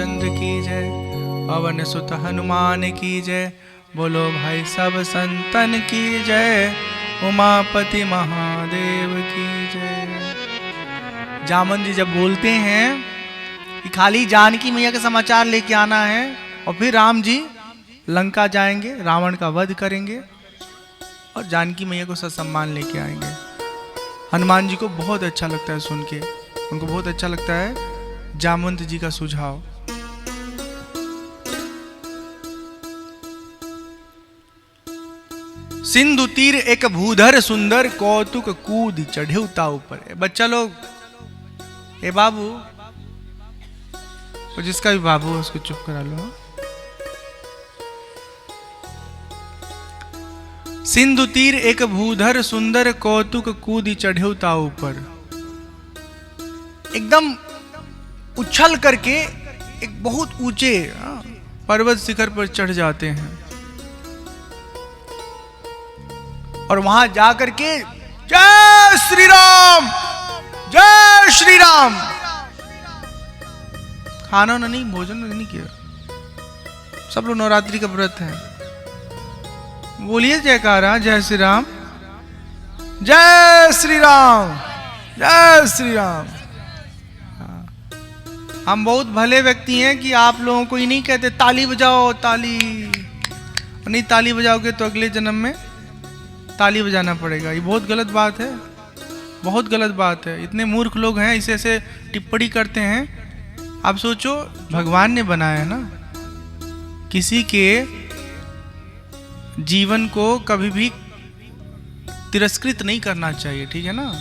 रामचंद्र की जय। पवन सुत हनुमान की जय। बोलो भाई सब संतन की जय। उमापति महादेव की जय। जामन जी जब बोलते हैं कि खाली जानकी मैया का समाचार लेके आना है और फिर राम जी लंका जाएंगे, रावण का वध करेंगे और जानकी मैया को सत्सम्मान लेके आएंगे, हनुमान जी को बहुत अच्छा लगता है सुन के। उनको बहुत अच्छा लगता है जामवंत जी का सुझाव। सिंधु तीर एक भूधर सुंदर, कौतुक कूद चढ़ेउता ऊपर। बच्चा लोग, ए बाबू, तो जिसका भी बाबू है उसको चुप करा लो। सिंधु तीर एक भूधर सुंदर, कौतुक कूद चढ़ेउता ऊपर। एकदम उछल करके एक बहुत ऊंचे पर्वत शिखर पर चढ़ जाते हैं और वहां जाकर के जय श्री राम, जय श्री राम। खाना नहीं, भोजन नहीं किया। सब लोग नवरात्रि का व्रत है। बोलिए जयकारा, जय श्री राम, जय श्री राम, जय श्री राम। हम बहुत भले व्यक्ति हैं कि आप लोगों को ही नहीं कहते ताली बजाओ, ताली नहीं, ताली बजाओगे तो अगले जन्म में ताली बजाना पड़ेगा। ये बहुत गलत बात है, बहुत गलत बात है। इतने मूर्ख लोग हैं, इसे ऐसे टिप्पणी करते हैं। आप सोचो, भगवान ने बनाया है ना, किसी के जीवन को कभी भी तिरस्कृत नहीं करना चाहिए, ठीक है ना।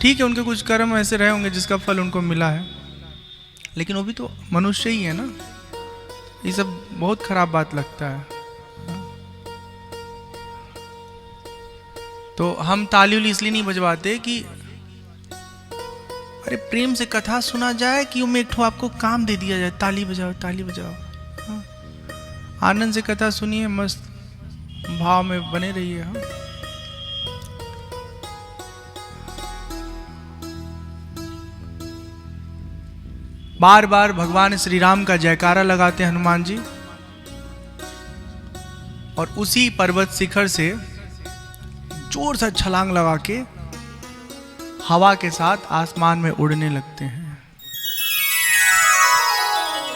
ठीक है, उनके कुछ कर्म ऐसे रहे होंगे जिसका फल उनको मिला है, लेकिन वो भी तो मनुष्य ही है ना। ये सब बहुत खराब बात लगता है। तो हम ताली उली इसलिए नहीं बजवाते कि अरे प्रेम से कथा सुना जाए कि उनमें एक ठो आपको काम दे दिया जाए, ताली बजाओ, ताली बजाओ। आनंद से कथा सुनिए, मस्त भाव में बने रहिए। हाँ, बार बार भगवान श्री राम का जयकारा लगाते हनुमान जी और उसी पर्वत शिखर से जोर से छलांग लगा के हवा के साथ आसमान में उड़ने लगते हैं।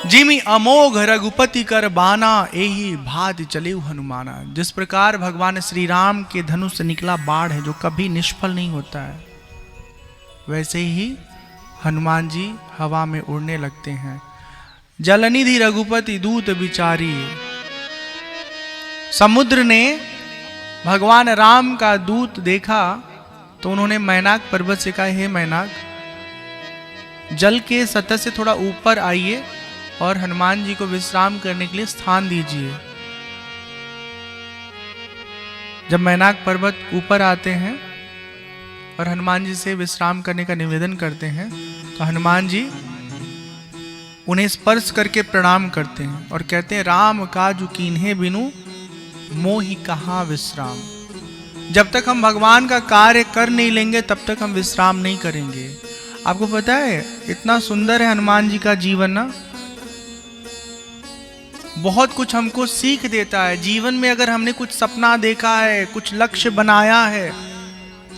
जिमि अमोघ रघुपति कर बाना, एही भात चले हनुमाना। जिस प्रकार भगवान श्री राम के धनुष से निकला बाण है जो कभी निष्फल नहीं होता है, वैसे ही हनुमान जी हवा में उड़ने लगते हैं। जलनिधि रघुपति दूत बिचारी। समुद्र ने भगवान राम का दूत देखा तो उन्होंने मैनाक पर्वत से कहा, हे मैनाक, जल के सतह से थोड़ा ऊपर आइए और हनुमान जी को विश्राम करने के लिए स्थान दीजिए। जब मैनाक पर्वत ऊपर आते हैं और हनुमान जी से विश्राम करने का निवेदन करते हैं तो हनुमान जी उन्हें स्पर्श करके प्रणाम करते हैं और कहते हैं, राम काजु कीन्हे बिनु मोहि कहाँ विश्राम। जब तक हम भगवान का कार्य कर नहीं लेंगे तब तक हम विश्राम नहीं करेंगे। आपको पता है, इतना सुंदर है हनुमान जी का जीवन ना, बहुत कुछ हमको सीख देता है। जीवन में अगर हमने कुछ सपना देखा है, कुछ लक्ष्य बनाया है,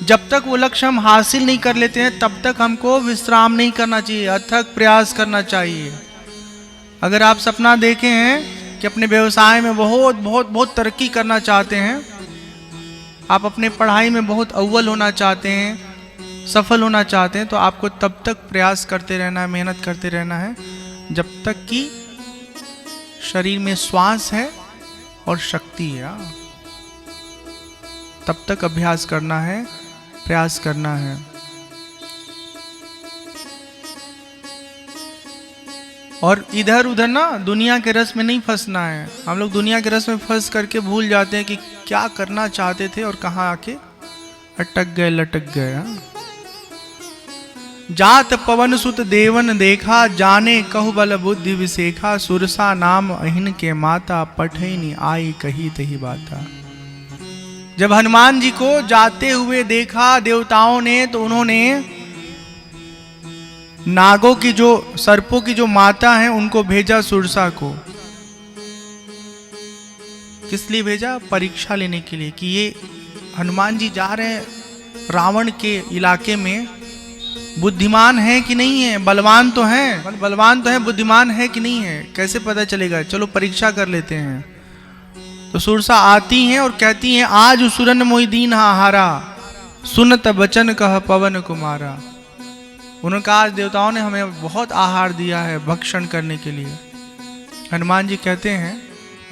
जब तक वो लक्ष्य हम हासिल नहीं कर लेते हैं तब तक हमको विश्राम नहीं करना चाहिए, अथक प्रयास करना चाहिए। अगर आप सपना देखे हैं कि अपने व्यवसाय में बहुत बहुत बहुत तरक्की करना चाहते हैं, आप अपने पढ़ाई में बहुत अव्वल होना चाहते हैं, सफल होना चाहते हैं, तो आपको तब तक प्रयास करते रहना है, मेहनत करते रहना है जब तक कि शरीर में श्वास है और शक्ति है। तब तक अभ्यास करना है, प्रयास करना है। और इधर उधर ना दुनिया के रस में नहीं फंसना है। हम लोग दुनिया के रस में फंस करके भूल जाते हैं कि क्या करना चाहते थे और कहाँ आके अटक गए, लटक गए। जात पवन सुत देवन देखा, जाने कहु बल बुद्धि विसेखा। सुरसा नाम अहिन के माता, पठैनी आई कही तही बाता। जब हनुमान जी को जाते हुए देखा देवताओं ने तो उन्होंने नागों की जो, सर्पों की जो माता है, उनको भेजा सुरसा को। किस लिए भेजा? परीक्षा लेने के लिए कि ये हनुमान जी जा रहे हैं रावण के इलाके में, बुद्धिमान है कि नहीं है, बलवान तो है, बुद्धिमान है कि नहीं है, कैसे पता चलेगा, चलो परीक्षा कर लेते हैं। तो सुरसा आती हैं और कहती हैं, आज सुरन मोहि दीन हारा, सुनत बचन कह पवन कुमारा। उन्होंने कहा आज देवताओं ने हमें बहुत आहार दिया है भक्षण करने के लिए। हनुमान जी कहते हैं,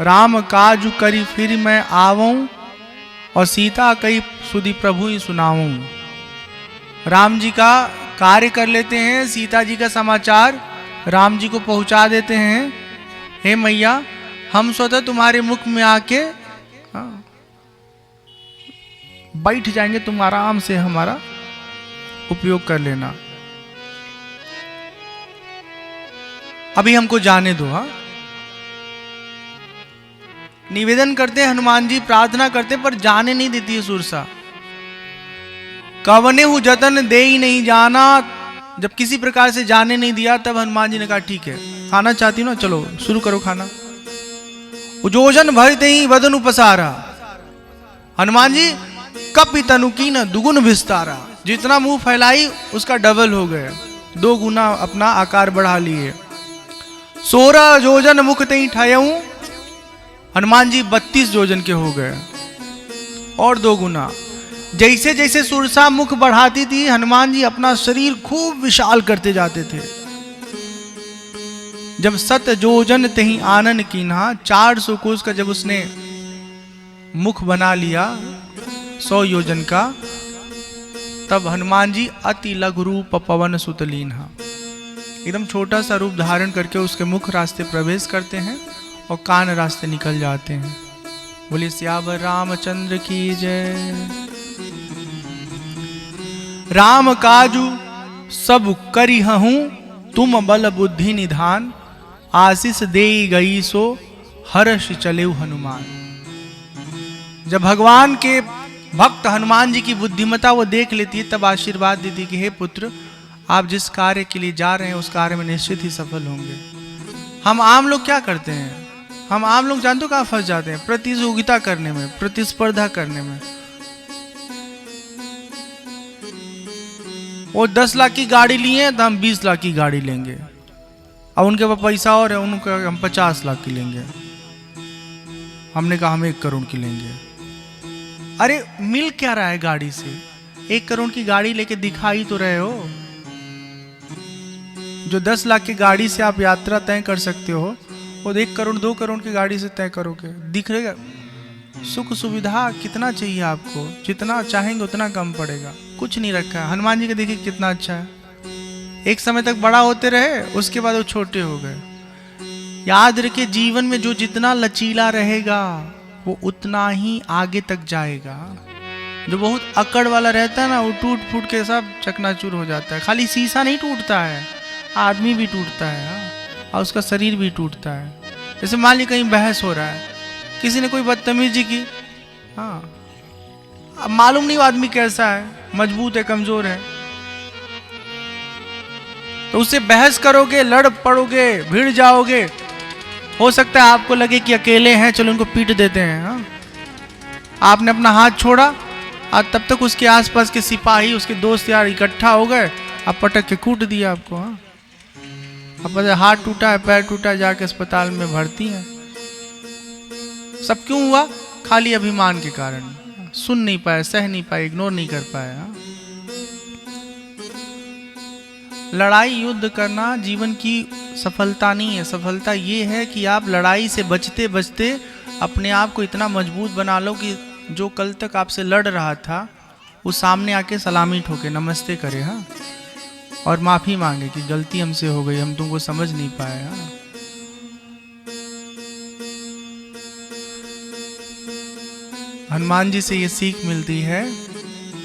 राम काजु करी फिर मैं आवऊं, और सीता कई सुधि प्रभु ही सुनाऊं। राम जी का कार्य कर लेते हैं, सीता जी का समाचार राम जी को पहुंचा देते हैं। हे मैया, हम स्वतः तुम्हारे मुख में आके बैठ जाएंगे, तुम आराम से हमारा उपयोग कर लेना, अभी हमको जाने दो। हाँ, निवेदन करते हैं हनुमान जी, प्रार्थना करते, पर जाने नहीं देती है सुरसा। कवने हूं जतन दे ही नहीं जाना, जब किसी प्रकार से जाने नहीं दिया, तब हनुमान जी ने कहा ठीक है, खाना चाहती हो ना, चलो शुरू करो खाना। उजोजन भरते ही वदन उपसारा, हनुमान जी कपि तनु कीन दुगुन विस्तारा, जितना मुंह फैलाई उसका डबल हो गया, 2 गुना अपना आकार बढ़ा लिए। 16 योजन मुख तई ठायऊं, हनुमान जी 32 योजन के हो गए और 2 गुना। जैसे जैसे सुरसा मुख बढ़ाती थी, हनुमान जी अपना शरीर खूब विशाल करते जाते थे। जब 7 योजन तही आनन कीन्हा, 400 कोस का जब उसने मुख बना लिया 100 योजन का, तब हनुमान जी अति लघु रूप पवन सुत लीन्हा, एकदम छोटा सा रूप धारण करके उसके मुख रास्ते प्रवेश करते हैं और कान रास्ते निकल जाते हैं। बोलिए सियावर रामचंद्र की जय। राम काजू सब करी हूं, तुम बल बुद्धि निधान, आशीष दे गई सो हर्ष चले हनुमान। जब भगवान के भक्त हनुमान जी की बुद्धिमता वो देख लेती है, तब आशीर्वाद देती कि हे पुत्र, आप जिस कार्य के लिए जा रहे हैं उस कार्य में निश्चित ही सफल होंगे। हम आम लोग क्या करते हैं? हम आम लोग जानते हो कहाँ फंस जाते हैं? प्रतियोगिता करने में, प्रतिस्पर्धा करने में। वो 10 लाख की गाड़ी लिए हैं तो हम 20 लाख की गाड़ी लेंगे, और उनके पास पैसा और है, उनका हम 50 लाख की लेंगे, हमने कहा हम 1 करोड़ की लेंगे। अरे मिल क्या रहा है गाड़ी से? 1 करोड़ की गाड़ी लेके दिखाई तो रहे हो। जो 10 लाख की गाड़ी से आप यात्रा तय कर सकते हो, वो 1 करोड़ 2 करोड़ की गाड़ी से तय करोगे। दिख रहेगा सुख सुविधा कितना चाहिए आपको, जितना चाहेंगे उतना कम पड़ेगा, कुछ नहीं रखा है। हनुमान जी का देखिए कितना अच्छा है, एक समय तक बड़ा होते रहे, उसके बाद वो छोटे हो गए। याद रखिए, जीवन में जो जितना लचीला रहेगा वो उतना ही आगे तक जाएगा। जो बहुत अकड़ वाला रहता है ना, वो टूट फूट के सब चकनाचूर हो जाता है। खाली शीशा नहीं टूटता है, आदमी भी टूटता है, और उसका शरीर भी टूटता है। जैसे मान ली कहीं बहस हो रहा है, किसी ने कोई बदतमीजी की, हाँ, अब मालूम नहीं वो आदमी कैसा है, मजबूत है कमजोर है, तो उससे बहस करोगे, लड़ पड़ोगे, भिड़ जाओगे। हो सकता है आपको लगे कि अकेले हैं, चलो उनको पीट देते हैं। हाँ, आपने अपना हाथ छोड़ा और तब तक उसके आसपास के सिपाही, उसके दोस्त यार इकट्ठा हो गए, अब पटक के कूट दिया आपको। हाँ, अब हाथ टूटा है, पैर टूटा है, जाके अस्पताल में भर्ती है। सब क्यों हुआ? खाली अभिमान के कारण। सुन नहीं पाए, सह नहीं पाए, इग्नोर नहीं कर पाए। हाँ? लड़ाई युद्ध करना जीवन की सफलता नहीं है। सफलता ये है कि आप लड़ाई से बचते बचते अपने आप को इतना मजबूत बना लो कि जो कल तक आपसे लड़ रहा था वो सामने आके सलामी ठोके, नमस्ते करे। हाँ, और माफी मांगे कि गलती हमसे हो गई, हम तुमको समझ नहीं पाए। हाँ? हनुमान जी से ये सीख मिलती है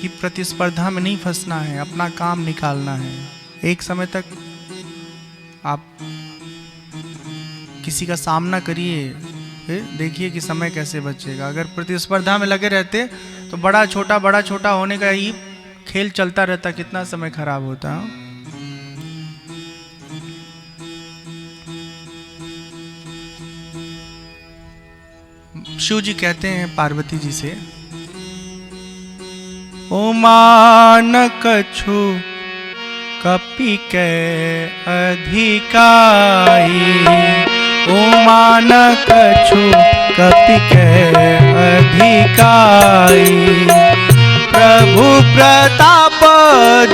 कि प्रतिस्पर्धा में नहीं फंसना है, अपना काम निकालना है। एक समय तक आप किसी का सामना करिए, फिर देखिए कि समय कैसे बचेगा। अगर प्रतिस्पर्धा में लगे रहते तो बड़ा छोटा होने का ही खेल चलता रहता, कितना समय खराब होता है। शिव जी कहते हैं पार्वती जी से, उमा न कछु कपि के अधिकाई, उमा न कछु कपि के अधिकाई, प्रभु प्रताप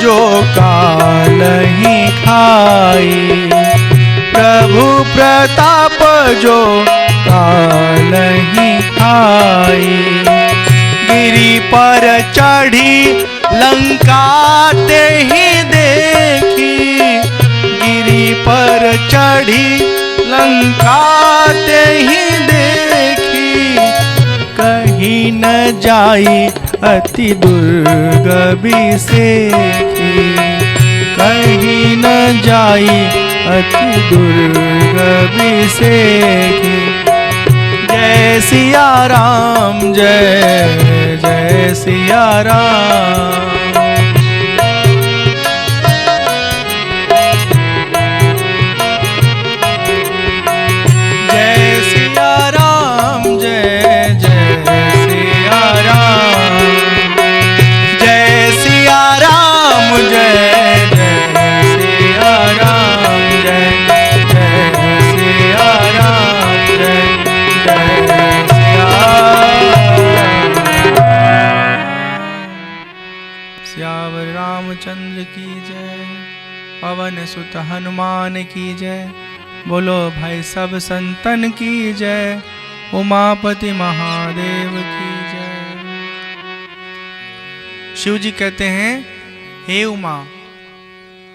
जो काल ही खाई, प्रभु प्रताप जो काल ही खाई, गिरी पर चढ़ी लंका ते ही देखी, गिरी पर चढ़ी लंका ते ही देखी, कहीं न जाई अति दुर्गबी सेखी, कहीं न जाई अति दुर्गबी सेखी। जय सिया राम, जय जय सिया राम। जय सिया राम, जय जय सिया राम। जय सिया राम, जय जय सिया राम। जय जय सिया राम, जय सियावर रामचंद्र की जय, पवन सुत हनुमान की जय, बोलो भाई सब संतन की जय, उमापति महादेव की जय। शिव जी कहते हैं, हे उमा,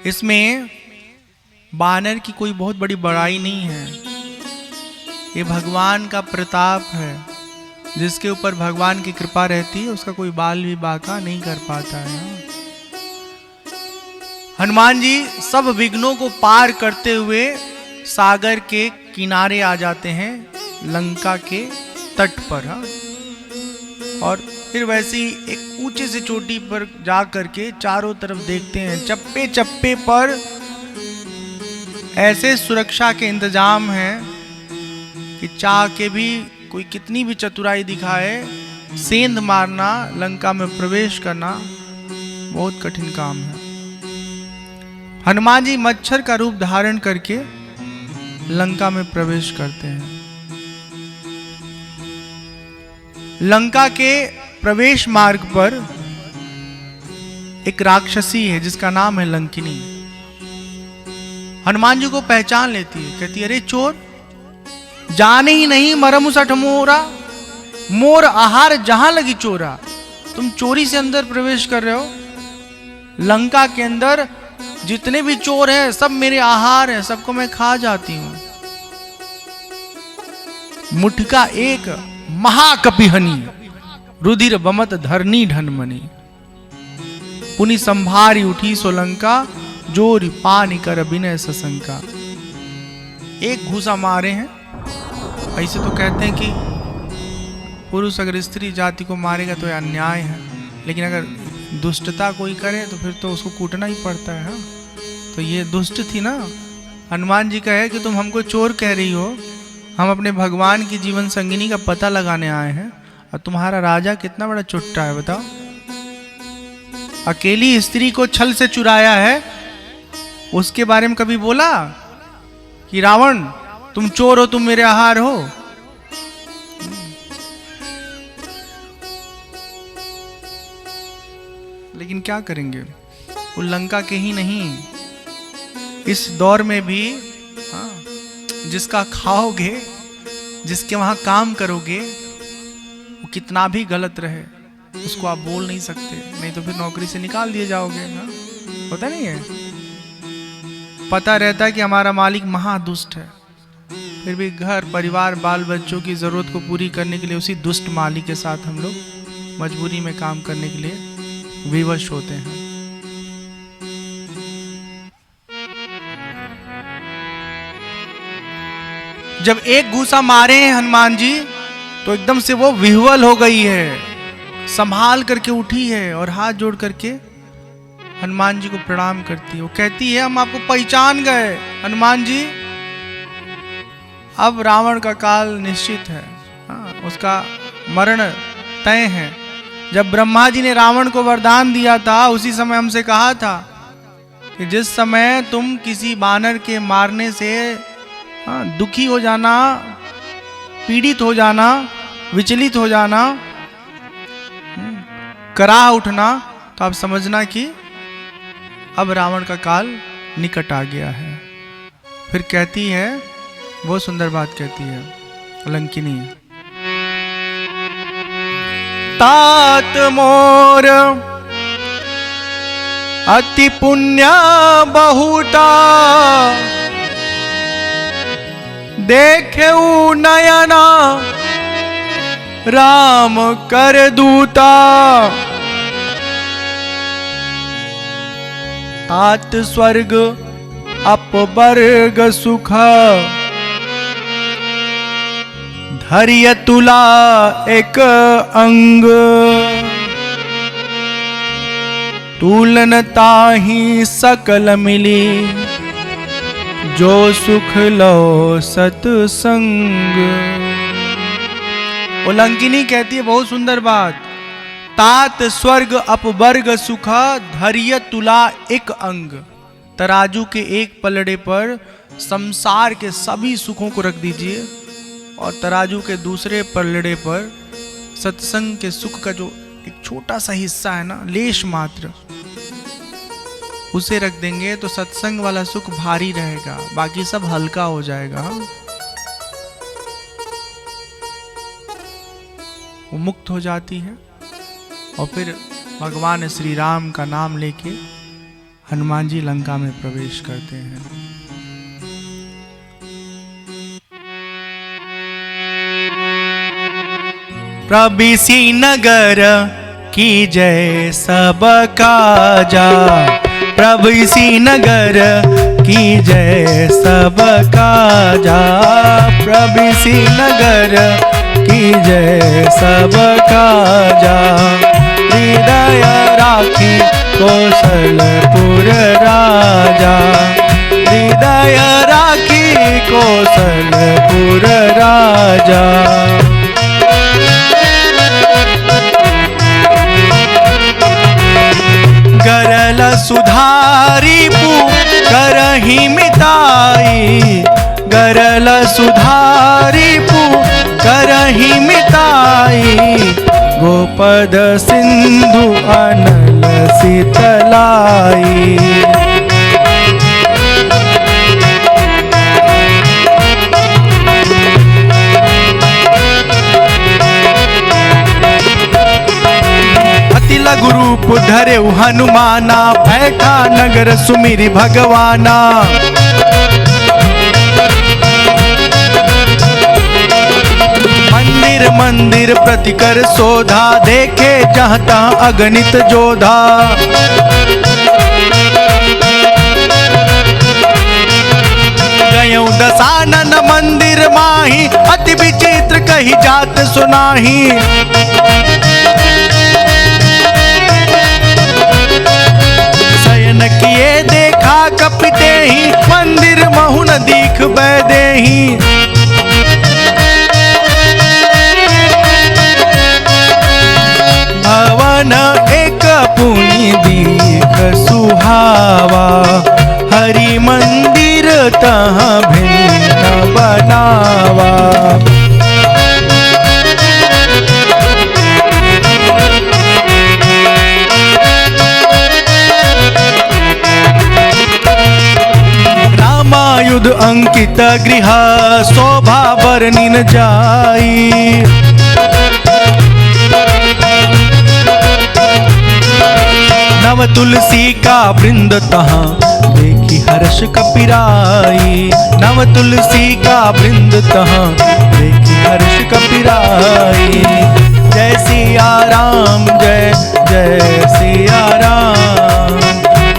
इसमें बानर की कोई बहुत बड़ी बड़ाई नहीं है, ये भगवान का प्रताप है। जिसके ऊपर भगवान की कृपा रहती है उसका कोई बाल भी बांका नहीं कर पाता है। हनुमान जी सब विघ्नों को पार करते हुए सागर के किनारे आ जाते हैं, लंका के तट पर। और फिर वैसी एक ऊंचे से चोटी पर जा करके चारों तरफ देखते हैं, चप्पे चप्पे पर ऐसे सुरक्षा के इंतजाम हैं कि चाह के भी कोई कितनी भी चतुराई दिखाए, सेंध मारना, लंका में प्रवेश करना बहुत कठिन काम है। हनुमान जी मच्छर का रूप धारण करके लंका में प्रवेश करते हैं। लंका के प्रवेश मार्ग पर एक राक्षसी है जिसका नाम है लंकिनी। हनुमान जी को पहचान लेती है, कहती है, अरे चोर, जाने ही नहीं मरम सठ मोरा, मोर आहार जहां लगी चोरा। तुम चोरी से अंदर प्रवेश कर रहे हो। लंका के अंदर जितने भी चोर हैं सब मेरे आहार हैं, सबको मैं खा जाती हूं। मुठका एक महाकपिहनी, रुधिर बमत धरनी ढनमनी, पुनि संभारी उठी सोलंका, जोरी पानी कर बिनय सशंका। एक घूसा मारे हैं। ऐसे तो कहते हैं कि पुरुष अगर स्त्री जाति को मारेगा तो यह अन्याय है, लेकिन अगर दुष्टता कोई करे तो फिर तो उसको कूटना ही पड़ता है। हाँ? तो ये दुष्ट थी ना। हनुमान जी कहे कि तुम हमको चोर कह रही हो, हम अपने भगवान की जीवन संगिनी का पता लगाने आए हैं, और तुम्हारा राजा कितना बड़ा चुट्टा है बताओ। अकेली स्त्री को छल से चुराया है, उसके बारे में कभी बोला कि रावण तुम चोर हो, तुम मेरे आहार हो। लेकिन क्या करेंगे, वो लंका के ही नहीं, इस दौर में भी जिसका खाओगे, जिसके वहां काम करोगे, वो कितना भी गलत रहे उसको आप बोल नहीं सकते, नहीं तो फिर नौकरी से निकाल दिए जाओगे। होता नहीं है, पता रहता है कि हमारा मालिक महादुष्ट है, फिर भी घर परिवार बाल बच्चों की जरूरत को पूरी करने के लिए उसी दुष्ट मालिक के साथ हम लोग मजबूरी में काम करने के लिए विवश होते हैं। जब एक घूसा मारे हैं हनुमान जी तो एकदम से वो विह्वल हो गई है, संभाल करके उठी है और हाथ जोड़ करके हनुमान जी को प्रणाम करती है। वो कहती है, हम आपको पहचान गए हनुमान जी, अब रावण का काल निश्चित है। हाँ, उसका मरण तय है। जब ब्रह्मा जी ने रावण को वरदान दिया था, उसी समय हमसे कहा था कि जिस समय तुम किसी वानर के मारने से दुखी हो जाना, पीड़ित हो जाना, विचलित हो जाना, कराह उठना, तो आप समझना कि अब रावण का काल निकट आ गया है। फिर कहती है, बहुत सुंदर बात कहती है लंकिनी, तात मोर अति पुण्य बहुता, देखेऊ नयना राम कर दूता। तात स्वर्ग अपवर्ग सुख, धैर्य तुला एक अंग। तुलन ताहि सकल मिली, जो सुख लो सतसंग। लंकिनी कहती है बहुत सुंदर बात, तात स्वर्ग अपवर्ग सुख, धैर्य तुला एक अंग। तराजू के एक पलड़े पर संसार के सभी सुखों को रख दीजिए और तराजू के दूसरे पलड़े पर सत्संग के सुख का जो एक छोटा सा हिस्सा है ना, लेश मात्र, उसे रख देंगे तो सत्संग वाला सुख भारी रहेगा, बाकी सब हल्का हो जाएगा। वो मुक्त हो जाती है और फिर भगवान श्री राम का नाम लेके हनुमान जी लंका में प्रवेश करते हैं। प्रबिसी नगर की जय सब काजा, प्रबिसी नगर की जय सब काजा, प्रबिसी नगर की जय सब काजा। हृदय राखी कौशलपुर राजा, हृदय राखी कौशलपुर राजा। गरल सुधारी पू करही मिताई, गरल सुधारी पू करही मिताई। गोपद सिंधु अनल शीतलाई, अति लघु रूप धरे हनुमाना, बैठा नगर सुमिरि भगवाना। मंदिर मंदिर प्रतिकर शोधा, देखे जहाँ तहाँ अगणित जोधा। गयौ दशानन मंदिर माही, अति विचित्र कही जात सुनाही। शयन किए देखा कपिते ही, मंदिर महु न दीख बैदेही। भवन एक पुनि दीख सुहावा, हरि मंदिर तहाँ भिन्न बनावा। रामायुध अंकित गृह, शोभा वर्णिन जाई। नव तुलसी का वृंद तहाँ, देखी हर्ष कपिराई। नव तुलसी का वृंद तहाँ, देखी हर्ष कपिराई। जय सिया राम, जय जय सिया राम,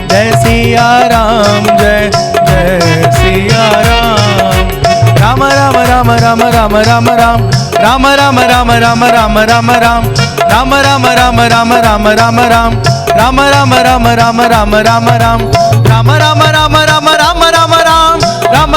जय सिया राम, जय जय सिया राम। राम राम राम राम राम राम राम, राम राम राम राम राम राम राम, राम राम राम राम राम राम राम, राम राम राम राम राम राम राम, राम राम राम राम राम राम राम, राम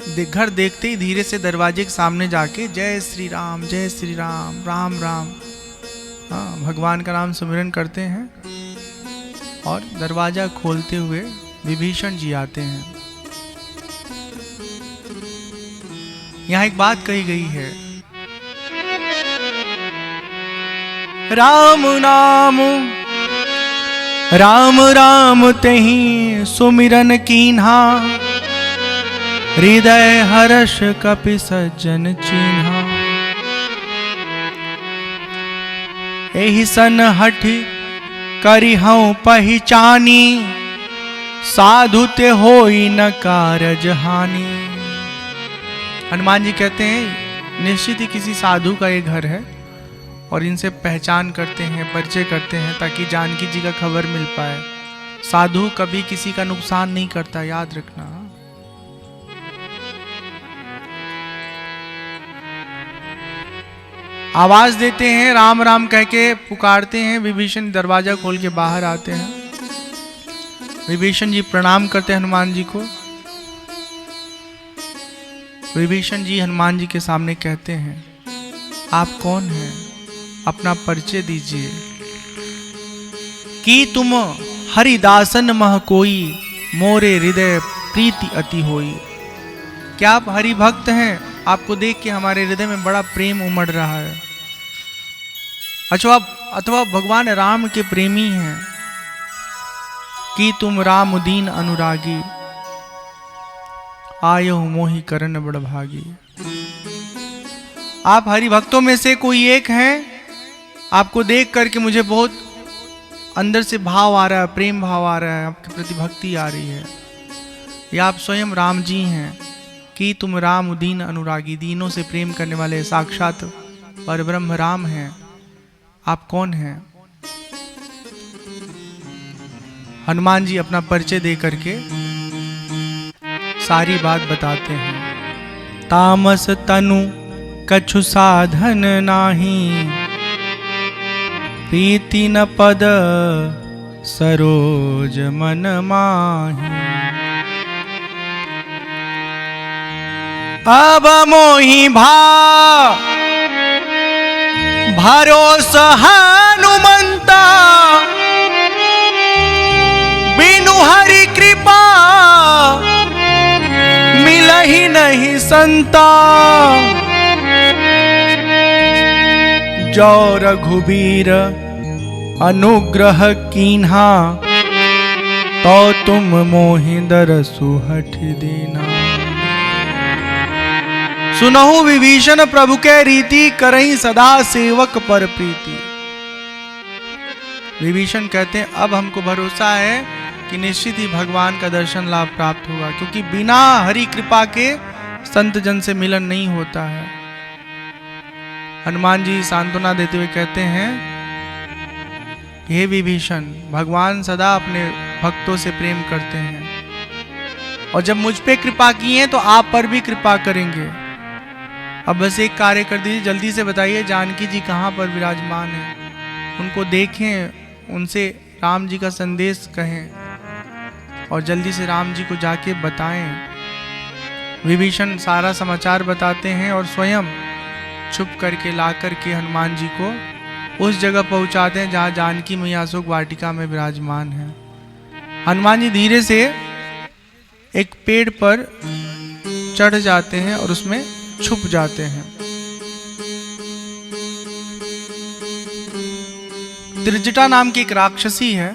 घर देखते ही धीरे से दरवाजे के सामने जाके जय श्री राम, राम राम, हाँ, भगवान का नाम सुमिरन करते हैं और दरवाजा खोलते हुए विभीषण जी आते हैं। यहां एक बात कही गई है, राम नाम राम राम तेहि सुमिरन कीन्हा, हृदय हर्ष कपि सज्जन चीन्हा। एहि सन हठ करिहउँ पहिचानी, साधु ते होई न कारज हानि। हनुमान जी कहते हैं निश्चित ही किसी साधु का ये घर है और इनसे पहचान करते हैं, परिचय करते हैं ताकि जानकी जी का खबर मिल पाए। साधु कभी किसी का नुकसान नहीं करता, याद रखना। आवाज देते हैं, राम राम कह के पुकारते हैं। विभीषण दरवाजा खोल के बाहर आते हैं। विभीषण जी प्रणाम करते हैं हनुमान जी को। विभीषण जी हनुमान जी के सामने कहते हैं, आप कौन हैं? अपना परिचय दीजिए। कि तुम हरिदासन मह कोई, मोरे हृदय प्रीति अति होई। क्या आप हरि भक्त हैं? आपको देख के हमारे हृदय में बड़ा प्रेम उमड़ रहा है। अथवा भगवान राम के प्रेमी हैं। कि तुम राम दीन अनुरागी, आयो मोहि करन बड़ भागी। आप हरि भक्तों में से कोई एक हैं। आपको देख करके मुझे बहुत अंदर से भाव आ रहा है, प्रेम भाव आ रहा है, आपके प्रति भक्ति आ रही है। या आप स्वयं राम जी हैं। कि तुम राम दीन अनुरागी, दीनों से प्रेम करने वाले साक्षात परब्रह्म राम हैं। आप कौन हैं? हनुमान जी अपना परिचय दे करके सारी बात बताते हैं। तामस तनु कछु साधन नाही, प्रीति न पद सरोज मन माही। अब मोहि भरोसा हनुमंता, बिनु हरि कृपा मिलहि नहीं संता। जो रघुबीर अनुग्रह कीन्हा, तो तुम मोहि दरसु हठ दीना। सुनहु विभीषण प्रभु के रीति, करहीं सदा सेवक पर प्रीति। विभीषण कहते हैं अब हमको भरोसा है कि निश्चित ही भगवान का दर्शन लाभ प्राप्त होगा, क्योंकि बिना हरि कृपा के संत जन से मिलन नहीं होता है। हनुमान जी सांत्वना देते हुए कहते हैं, हे विभीषण, भगवान सदा अपने भक्तों से प्रेम करते हैं और जब मुझ पे कृपा की है तो आप पर भी कृपा करेंगे। अब बस एक कार्य कर दीजिए, जल्दी से बताइए जानकी जी कहाँ पर विराजमान है। उनको देखें, उनसे राम जी का संदेश कहें और जल्दी से राम जी को जाके बताएं। विभीषण सारा समाचार बताते हैं और स्वयं छुप करके ला करके हनुमान जी को उस जगह पहुंचाते हैं जहां जानकी मैया अशोक वाटिका में विराजमान है। हनुमान जी धीरे से एक पेड़ पर चढ़ जाते हैं और उसमें छुप जाते हैं। त्रिजटा नाम की एक राक्षसी है,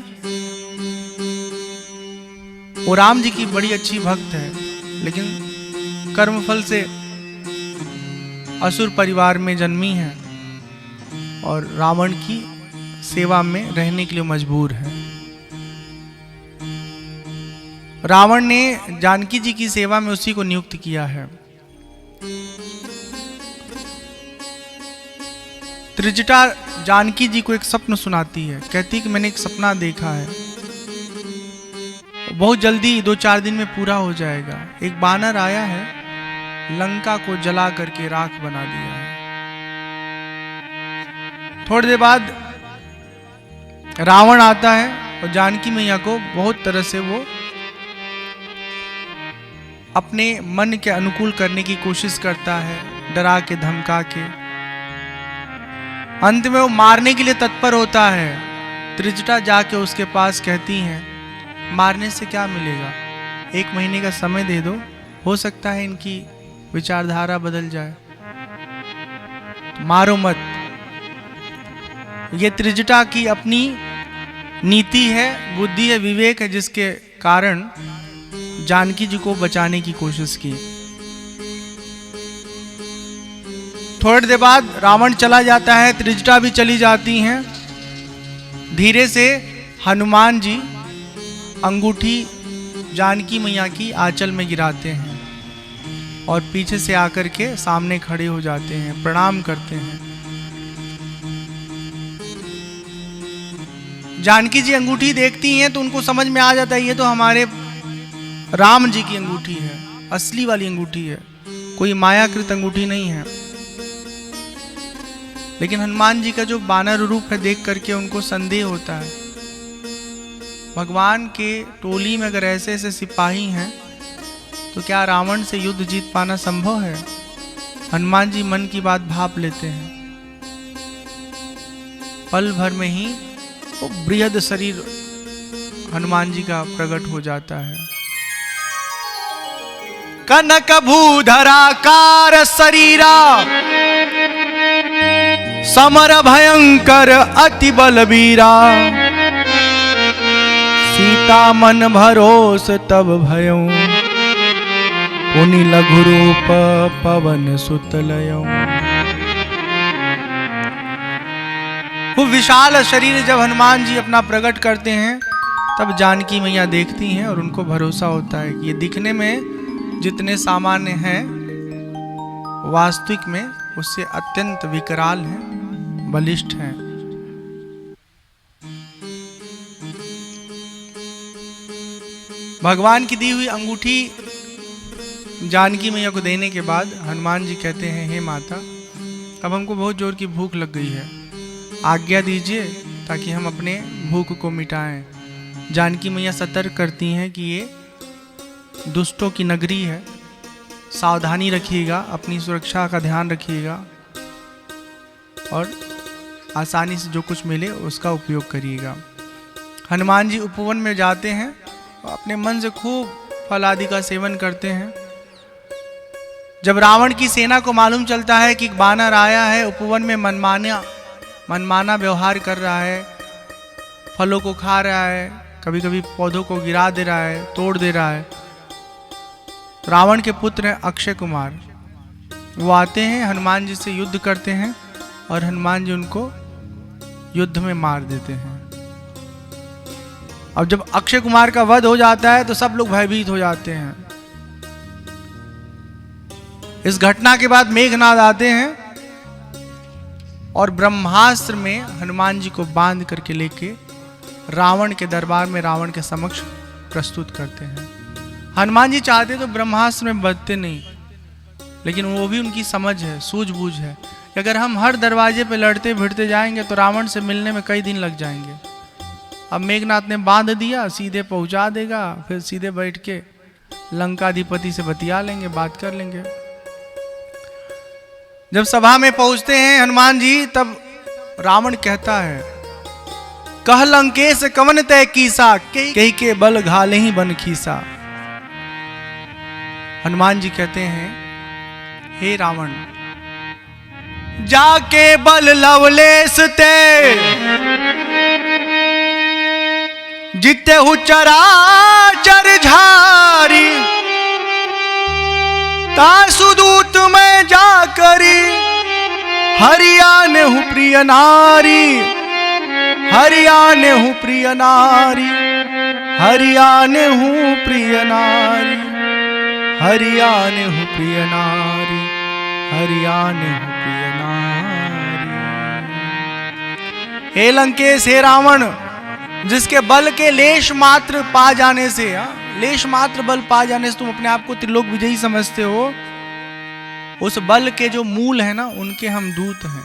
वो राम जी की बड़ी अच्छी भक्त है, लेकिन कर्मफल से असुर परिवार में जन्मी है और रावण की सेवा में रहने के लिए मजबूर है। रावण ने जानकी जी की सेवा में उसी को नियुक्त किया है। त्रिजटा जानकी जी को एक स्वप्न सुनाती है, कहती कि मैंने एक सपना देखा है, बहुत जल्दी 2-4 दिन में पूरा हो जाएगा। एक बानर आया है, लंका को जला करके राख बना दिया है। थोड़ी देर बाद रावण आता है और जानकी मैया को बहुत तरह से वो अपने मन के अनुकूल करने की कोशिश करता है, डरा के धमका के। अंत में वो मारने के लिए तत्पर होता है। त्रिजटा जाके उसके पास कहती हैं, मारने से क्या मिलेगा, 1 महीने का समय दे दो, हो सकता है इनकी विचारधारा बदल जाए, मारो मत। ये त्रिजटा की अपनी नीति है, बुद्धि है, विवेक है, जिसके कारण जानकी जी को बचाने की कोशिश की। थोड़ी देर बाद रावण चला जाता है, त्रिजटा भी चली जाती हैं। धीरे से हनुमान जी अंगूठी जानकी मैया की आंचल में गिराते हैं और पीछे से आकर के सामने खड़े हो जाते हैं, प्रणाम करते हैं। जानकी जी अंगूठी देखती हैं तो उनको समझ में आ जाता है ये तो हमारे राम जी की अंगूठी है, असली वाली अंगूठी है, कोई मायाकृत अंगूठी नहीं है। लेकिन हनुमान जी का जो बानर रूप है देख करके उनको संदेह होता है, भगवान के टोली में अगर ऐसे ऐसे सिपाही हैं तो क्या रावण से युद्ध जीत पाना संभव है? हनुमान जी मन की बात भाप लेते हैं। पल भर में ही वो बृहद शरीर हनुमान जी का प्रकट हो जाता है। कनक भूधराकार शरीरा, समर भयंकर अति बलबीरा, सीता मन भरोस तब भयऊ, पुनि लघु रूप पवन सुत लयऊ। वो विशाल शरीर जब हनुमान जी अपना प्रकट करते हैं तब जानकी मैया देखती हैं और उनको भरोसा होता है कि ये दिखने में जितने सामान्य हैं वास्तविक में उससे अत्यंत विकराल हैं, बलिष्ठ हैं। भगवान की दी हुई अंगूठी जानकी मैया को देने के बाद हनुमान जी कहते हैं, हे माता, अब हमको बहुत जोर की भूख लग गई है, आज्ञा दीजिए ताकि हम अपने भूख को मिटाएं। जानकी मैया सतर्क करती हैं कि ये दुष्टों की नगरी है, सावधानी रखिएगा, अपनी सुरक्षा का ध्यान रखिएगा और आसानी से जो कुछ मिले उसका उपयोग करिएगा। हनुमान जी उपवन में जाते हैं और अपने मन से खूब फल आदि का सेवन करते हैं। जब रावण की सेना को मालूम चलता है कि बानर आया है, उपवन में मनमाना व्यवहार कर रहा है, फलों को खा रहा है, कभी कभी पौधों को गिरा दे रहा है, तोड़ दे रहा है। रावण के पुत्र हैं अक्षय कुमार, वो आते हैं, हनुमान जी से युद्ध करते हैं और हनुमान जी उनको युद्ध में मार देते हैं। अब जब अक्षय कुमार का वध हो जाता है तो सब लोग भयभीत हो जाते हैं। इस घटना के बाद मेघनाद आते हैं और ब्रह्मास्त्र में हनुमान जी को बांध करके लेके रावण के दरबार में रावण के समक्ष प्रस्तुत करते हैं। हनुमान जी चाहते तो ब्रह्मास्त्र में बचते नहीं, लेकिन वो भी उनकी समझ है, सूझबूझ है कि अगर हम हर दरवाजे पे लड़ते भिड़ते जाएंगे तो रावण से मिलने में कई दिन लग जाएंगे। अब मेघनाथ ने बांध दिया, सीधे पहुंचा देगा, फिर सीधे बैठ के लंकाधिपति से बतिया लेंगे, बात कर लेंगे। जब सभा में पहुंचते हैं हनुमान जी, तब रावण कहता है, कह लंकेश कवन तय कीसा, कही के बल घाले ही बन खीसा। हनुमान जी कहते हैं, हे रावण, जाके बल लवलेश ते जिते हु चराचर झारी, तासुदूत में जाकरी हरियाने हूँ प्रिय नारी, हरियाने हूँ प्रिय नारी, हरियाने हूँ प्रिय नारी, हरियाने हूँ प्रिय नारी, हरियाने हूँ प्रिय नारी। हे लंकेश, हे रावण, जिसके बल के लेश मात्र पा जाने से, लेश मात्र बल पा जाने से तुम अपने आप को त्रिलोक विजयी समझते हो, उस बल के जो मूल है ना, उनके हम दूत हैं,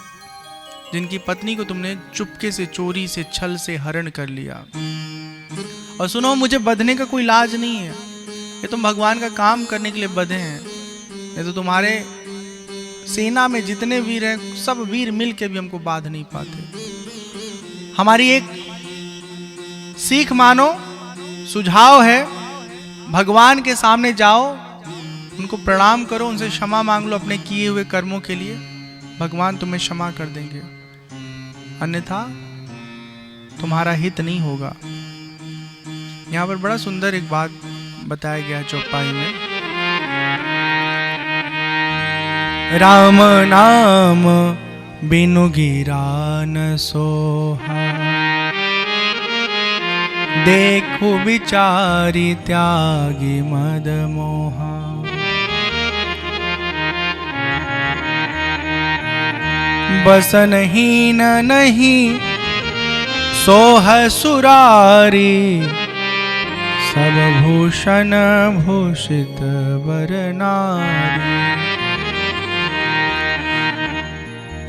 जिनकी पत्नी को तुमने चुपके से, चोरी से, छल से हरण कर लिया। और सुनो, मुझे बंधने का कोई इलाज नहीं है, ये तुम भगवान का काम करने के लिए बंधे हैं, नहीं तो तुम्हारे सेना में जितने वीर हैं सब वीर मिल के भी हमको बांध नहीं पाते। हमारी एक सीख मानो, सुझाव है, भगवान के सामने जाओ, उनको प्रणाम करो, उनसे क्षमा मांग लो अपने किए हुए कर्मों के लिए, भगवान तुम्हें क्षमा कर देंगे, अन्यथा तुम्हारा हित नहीं होगा। यहां पर बड़ा सुंदर एक बात बताया गया चौपाई में, राम नाम बिनु गिरा न सोहा, देखो विचारी त्यागी मद मोहा। बसन हीन नहीं सोह सुरारी, सब भूषण भूषित वर नारी।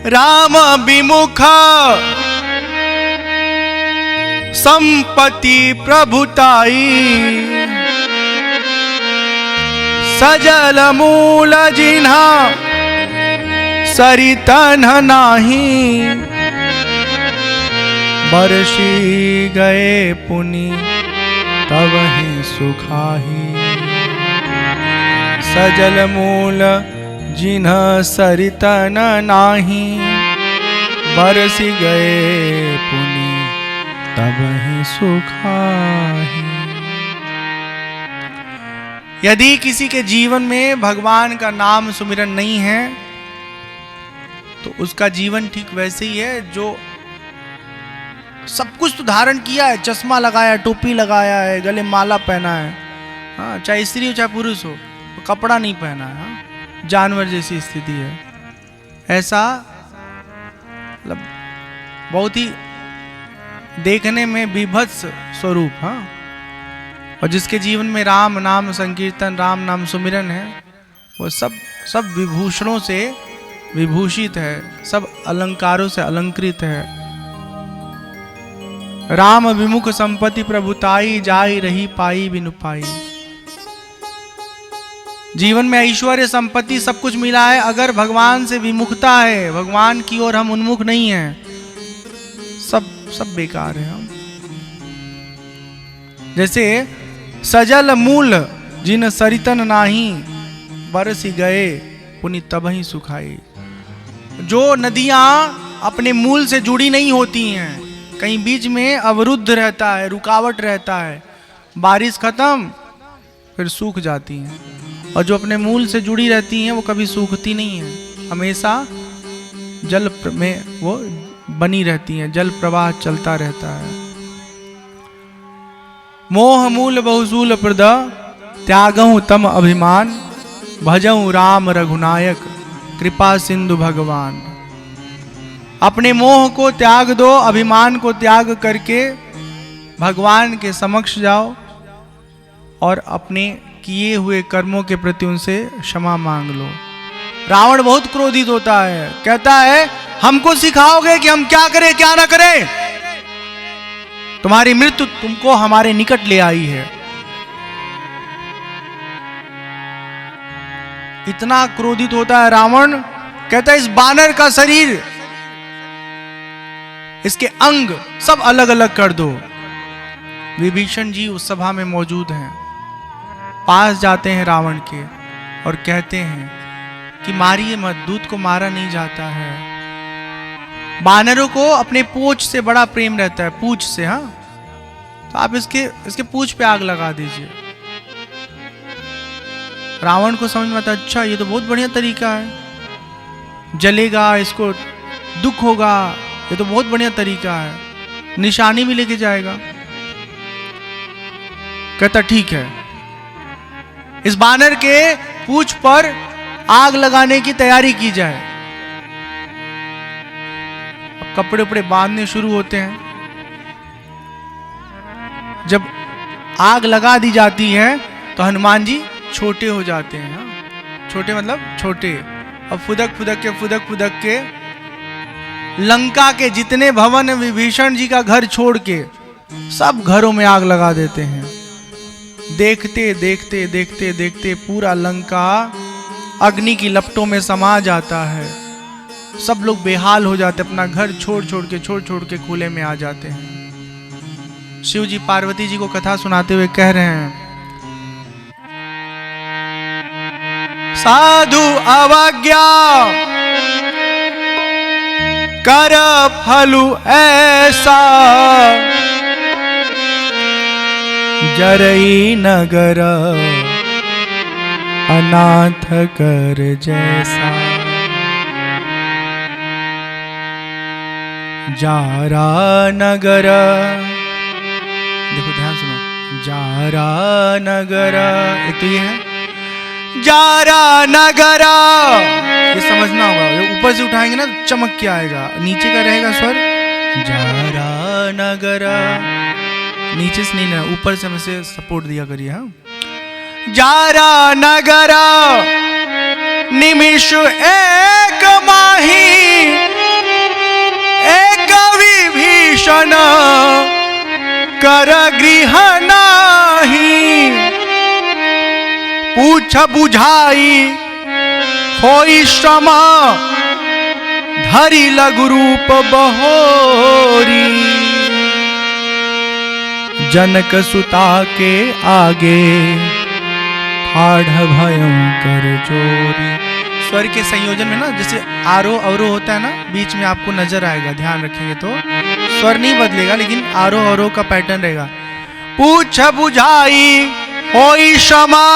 राम विमुख संपत्ति प्रभुताई, सजल मूल जिन्हा सरितन नाही, बरसी गए पुनि तब ही सुखाही, सजल मूल जिन्ह सरितन नाही, बरसी गए पुनि तब ही सुखाही। यदि किसी के जीवन में भगवान का नाम सुमिरन नहीं है तो उसका जीवन ठीक वैसे ही है जो सब कुछ तो धारण किया है, चश्मा लगाया, टोपी लगाया है, गले माला पहना है, हाँ, चाहे स्त्री हो चाहे पुरुष हो, तो कपड़ा नहीं पहना है, हाँ, जानवर जैसी स्थिति है। ऐसा मतलब बहुत ही देखने में विभत्स स्वरूप, हाँ। और जिसके जीवन में राम नाम संकीर्तन, राम नाम सुमिरन है, वो सब विभूषणों से विभूषित है, सब अलंकारों से अलंकृत है। राम विमुख संपत्ति प्रभुताई, जाई रही पाई बिनु पाई। जीवन में ऐश्वर्य संपत्ति सब कुछ मिला है, अगर भगवान से विमुखता है, भगवान की ओर हम उन्मुख नहीं हैं, सब बेकार है। हम जैसे सजल मूल जिन सरितन नाही, बरसी गए पुनि तबहि सुखाई। जो नदियां अपने मूल से जुड़ी नहीं होती हैं, कहीं बीच में अवरुद्ध रहता है, रुकावट रहता है, बारिश खत्म फिर सूख जाती हैं, और जो अपने मूल से जुड़ी रहती हैं वो कभी सूखती नहीं है, हमेशा जल में वो बनी रहती हैं, जल प्रवाह चलता रहता है। मोह मूल बहुसूल प्रद, त्यागहु तम अभिमान, भजहु राम रघुनायक, कृपा सिंधु भगवान। अपने मोह को त्याग दो, अभिमान को त्याग करके भगवान के समक्ष जाओ और अपने किए हुए कर्मों के प्रति उनसे क्षमा मांग लो। रावण बहुत क्रोधित होता है, कहता है हमको सिखाओगे कि हम क्या करें क्या ना करें, तुम्हारी मृत्यु तुमको हमारे निकट ले आई है। इतना क्रोधित होता है रावण, कहता है इस बानर का शरीर, इसके अंग सब अलग अलग कर दो। विभीषण जी उस सभा में मौजूद हैं, पास जाते हैं रावण के और कहते हैं कि मारिए मत, दूत को मारा नहीं जाता है। बानरों को अपने पूंछ से बड़ा प्रेम रहता है, पूंछ से, हाँ, तो आप इसके पूंछ पे आग लगा दीजिए। रावण को समझ में आता, अच्छा ये तो बहुत बढ़िया तरीका है, जलेगा, इसको दुख होगा, ये तो बहुत बढ़िया तरीका है, निशानी भी लेके जाएगा। कहता ठीक है, इस बानर के पूंछ पर आग लगाने की तैयारी की जाए। अब कपड़े उपड़े बांधने शुरू होते हैं। जब आग लगा दी जाती है तो हनुमान जी छोटे हो जाते हैं, हाँ? छोटे मतलब छोटे, अब फुदक फुदक के लंका के जितने भवन विभीषण जी का घर छोड़ के सब घरों में आग लगा देते हैं। देखते देखते देखते देखते पूरा लंका अग्नि की लपटों में समा जाता है। सब लोग बेहाल हो जाते, अपना घर छोड़ छोड़ के खुले में आ जाते हैं। शिव जी पार्वती जी को कथा सुनाते हुए कह रहे हैं, साधु अवज्ञा कर फलु ऐसा, जरई नगर अनाथ कर जैसा। जारा नगर, देखो ध्यान सुनो, जारा नगर, एक तो ये है जारा नगर, ये समझना होगा, ये ऊपर से उठाएंगे ना चमक के आएगा, नीचे का रहेगा स्वर जारा नगर, नीचे से नहीं लेना, ऊपर से हमें सपोर्ट दिया करिए। हाँ, जारा नगर निमिष एक माही, एक विभीषण कर गृह नाही, पूछ बुझाई होई श्रम, धरि लघु रूप बहोरी, जनक सुता के आगे ठाढ़ भयंकर जोरी। स्वर के संयोजन में ना जैसे आरोह अवरोह होता है ना, बीच में आपको नजर आएगा, ध्यान रखेंगे तो स्वर नहीं बदलेगा, लेकिन आरोह अवरोह का पैटर्न रहेगा। पूछ बुझाई होई क्षमा,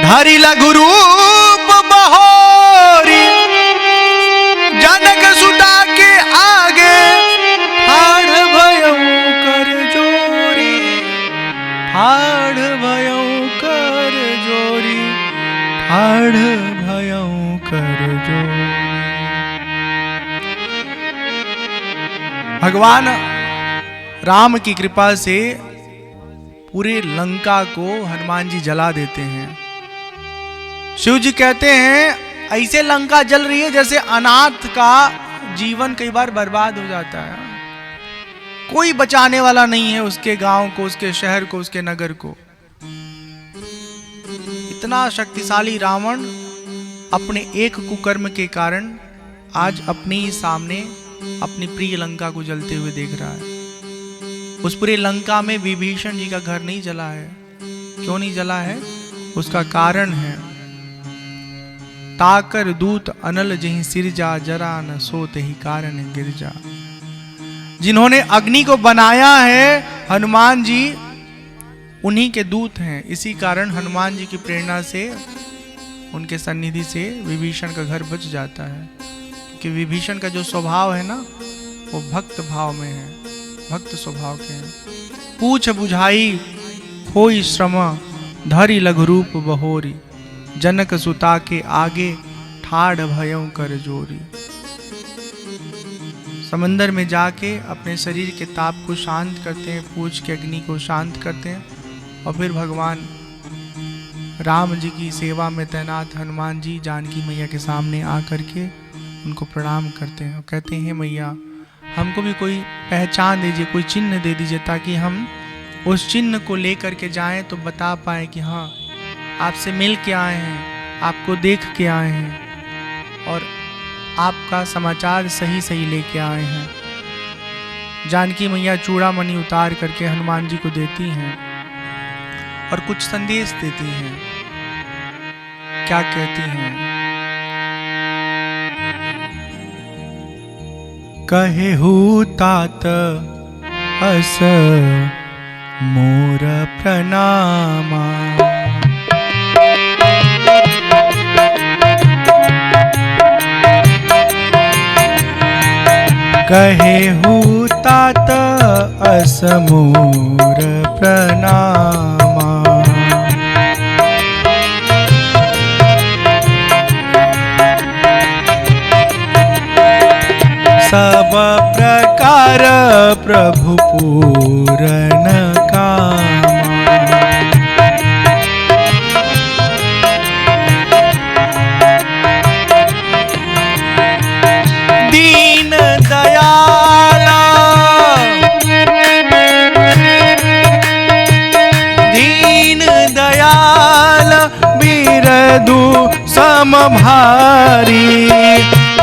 धरि लघु रूप बहोरी, जनक सुता के आगे ठाढ़ भयंकर जोरी, ठाढ़ भयंकर जोरी, ठाढ़ भयंकर जोरी। भगवान राम की कृपा से पूरे लंका को हनुमान जी जला देते हैं। शिव जी कहते हैं ऐसे लंका जल रही है जैसे अनाथ का जीवन कई बार बर्बाद हो जाता है, कोई बचाने वाला नहीं है उसके गांव को, उसके शहर को, उसके नगर को। इतना शक्तिशाली रावण अपने एक कुकर्म के कारण आज अपने ही सामने अपनी प्रिय लंका को जलते हुए देख रहा है। उस पूरे लंका में विभीषण जी का घर नहीं जला है। क्यों नहीं जला है? उसका कारण है, ताकर दूत अनल जहीं सिरजा, जरा न सोत ही कारण गिरजा। जिन्होंने अग्नि को बनाया है हनुमान जी उन्हीं के दूत हैं। इसी कारण हनुमान जी की प्रेरणा से, उनके सन्निधि से विभीषण का घर बच जाता है। क्योंकि विभीषण का जो स्वभाव है ना, वो भक्त भाव में है, भक्त स्वभाव के हैं। पूछ बुझाई होई श्रम, धरि लघु रूप बहोरी, जनक सुता के आगे ठाढ़ भयं कर जोरी। समंदर में जाके अपने शरीर के ताप को शांत करते हैं, पूछ के अग्नि को शांत करते हैं, और फिर भगवान राम जी की सेवा में तैनात हनुमान जी जानकी मैया के सामने आकर के उनको प्रणाम करते हैं और कहते हैं, मैया हमको भी कोई पहचान दीजिए, कोई चिन्ह दे दीजिए, ताकि हम उस चिन्ह को लेकर के जाएं तो बता पाए कि हाँ आपसे मिल के आए हैं, आपको देख के आए हैं और आपका समाचार सही सही लेके आए हैं। जानकी मैया चूड़ामणि उतार करके हनुमान जी को देती हैं और कुछ संदेश देती हैं। क्या कहती हैं? कहेहु तात अस मोर प्रणामा, कहेहु तात अस मोर प्रणामा, सब प्रकार प्रभु पूरन कामा। दीन दयाला, सम भारी,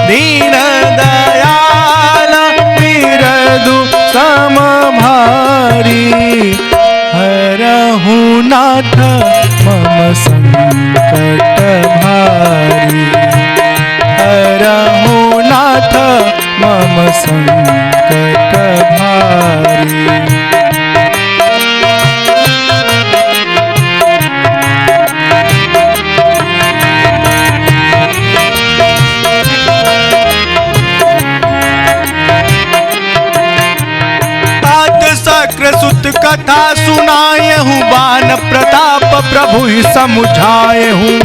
दीन दयाल बिरदु सम भारी, हरहु नाथ मम संकट भारी, हरहु नाथ मम संकट भारी। सुत कथा सुनाए हूँ, बान प्रताप प्रभु ही समुझाए हूँ।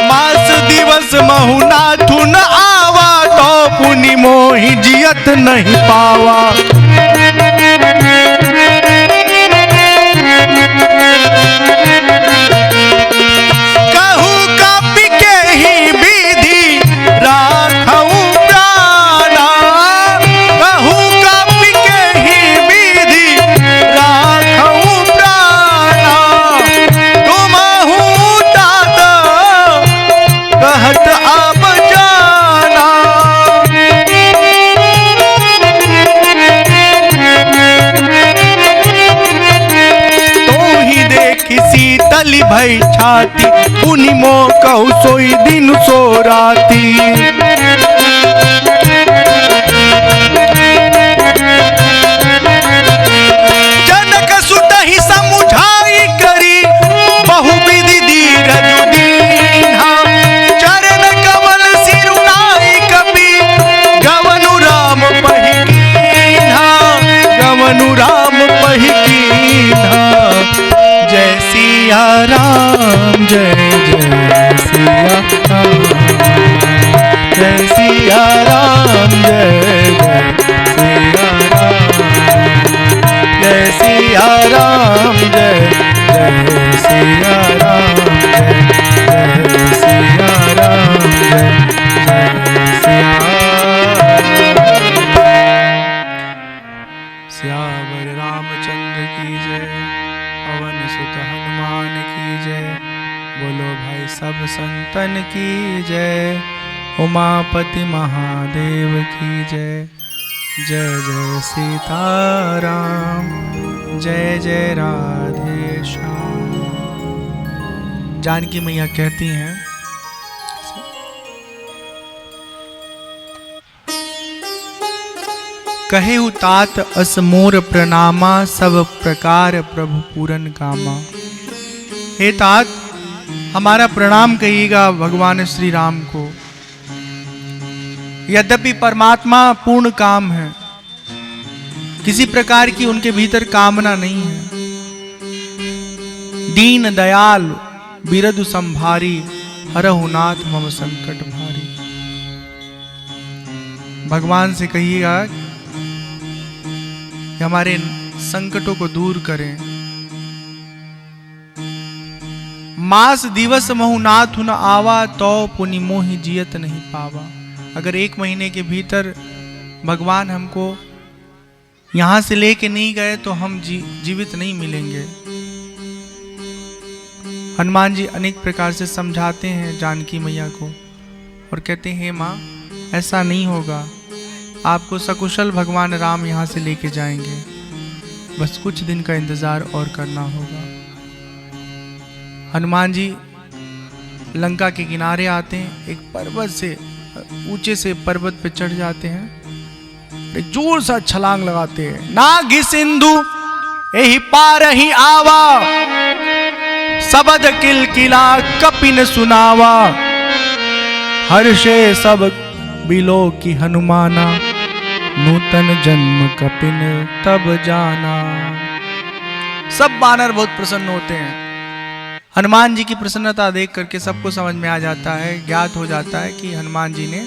मास दिवस महु नाथु न आवा, तो पुनि मोहि जियत नहीं पावा। भई छाती, पुनि मोह कहु सोई दिन सो राती। जनक सुत ही समुझाई करी, बहुविधि धीरज दीन्हा। चरण कमल सिरुनाई कपि, गवनु राम पहि कीन्हा, गवनु राम पहि कीन्हा। जय सिया राम, जय जय सिया राम, जय सिया राम, जय जय सिया राम, जय सिया राम, जय जय सिया राम, जय सिया राम। सियावर रामचंद्र की जय, पवन सुत हनुमान की जय। बोलो भाई सब संतन की जय, उमापति महादेव की जय। जय जय सीताराम, जय जय राधे श्याम। जानकी मैया कहती हैं, कहे तात अस मोर प्रणामा, सब प्रकार प्रभु पूरन कामा। हे तात, हमारा प्रणाम कहिएगा भगवान श्री राम को। यद्यपि परमात्मा पूर्ण काम है, किसी प्रकार की उनके भीतर कामना नहीं है। दीन दयाल बिरदु संभारी, हरहु नाथ मम संकट भारी। भगवान से कहिएगा कि हमारे संकटों को दूर करें। मास दिवस महु नाथु न आवा, तो पुनि मोहि जियत नहीं पावा। अगर 1 महीने के भीतर भगवान हमको यहां से लेके नहीं गए तो हम जीवित नहीं मिलेंगे। हनुमान जी अनेक प्रकार से समझाते हैं जानकी मैया को और कहते हैं, माँ ऐसा नहीं होगा, आपको सकुशल भगवान राम यहाँ से लेके जाएंगे, बस कुछ दिन का इंतजार और करना होगा। हनुमान जी लंका के किनारे आते हैं, एक पर्वत से ऊंचे से पर्वत पे चढ़ जाते हैं, एक जोर सा छलांग लगाते हैं। नागि सिंधु यही पार ही आवा, सबद किलकिला कपिन सुनावा। हर्षे सब बिलो की हनुमाना, नूतन जन्म कपिन तब जाना। सब वानर बहुत प्रसन्न होते हैं। हनुमान जी की प्रसन्नता देख करके सबको समझ में आ जाता है, ज्ञात हो जाता है कि हनुमान जी ने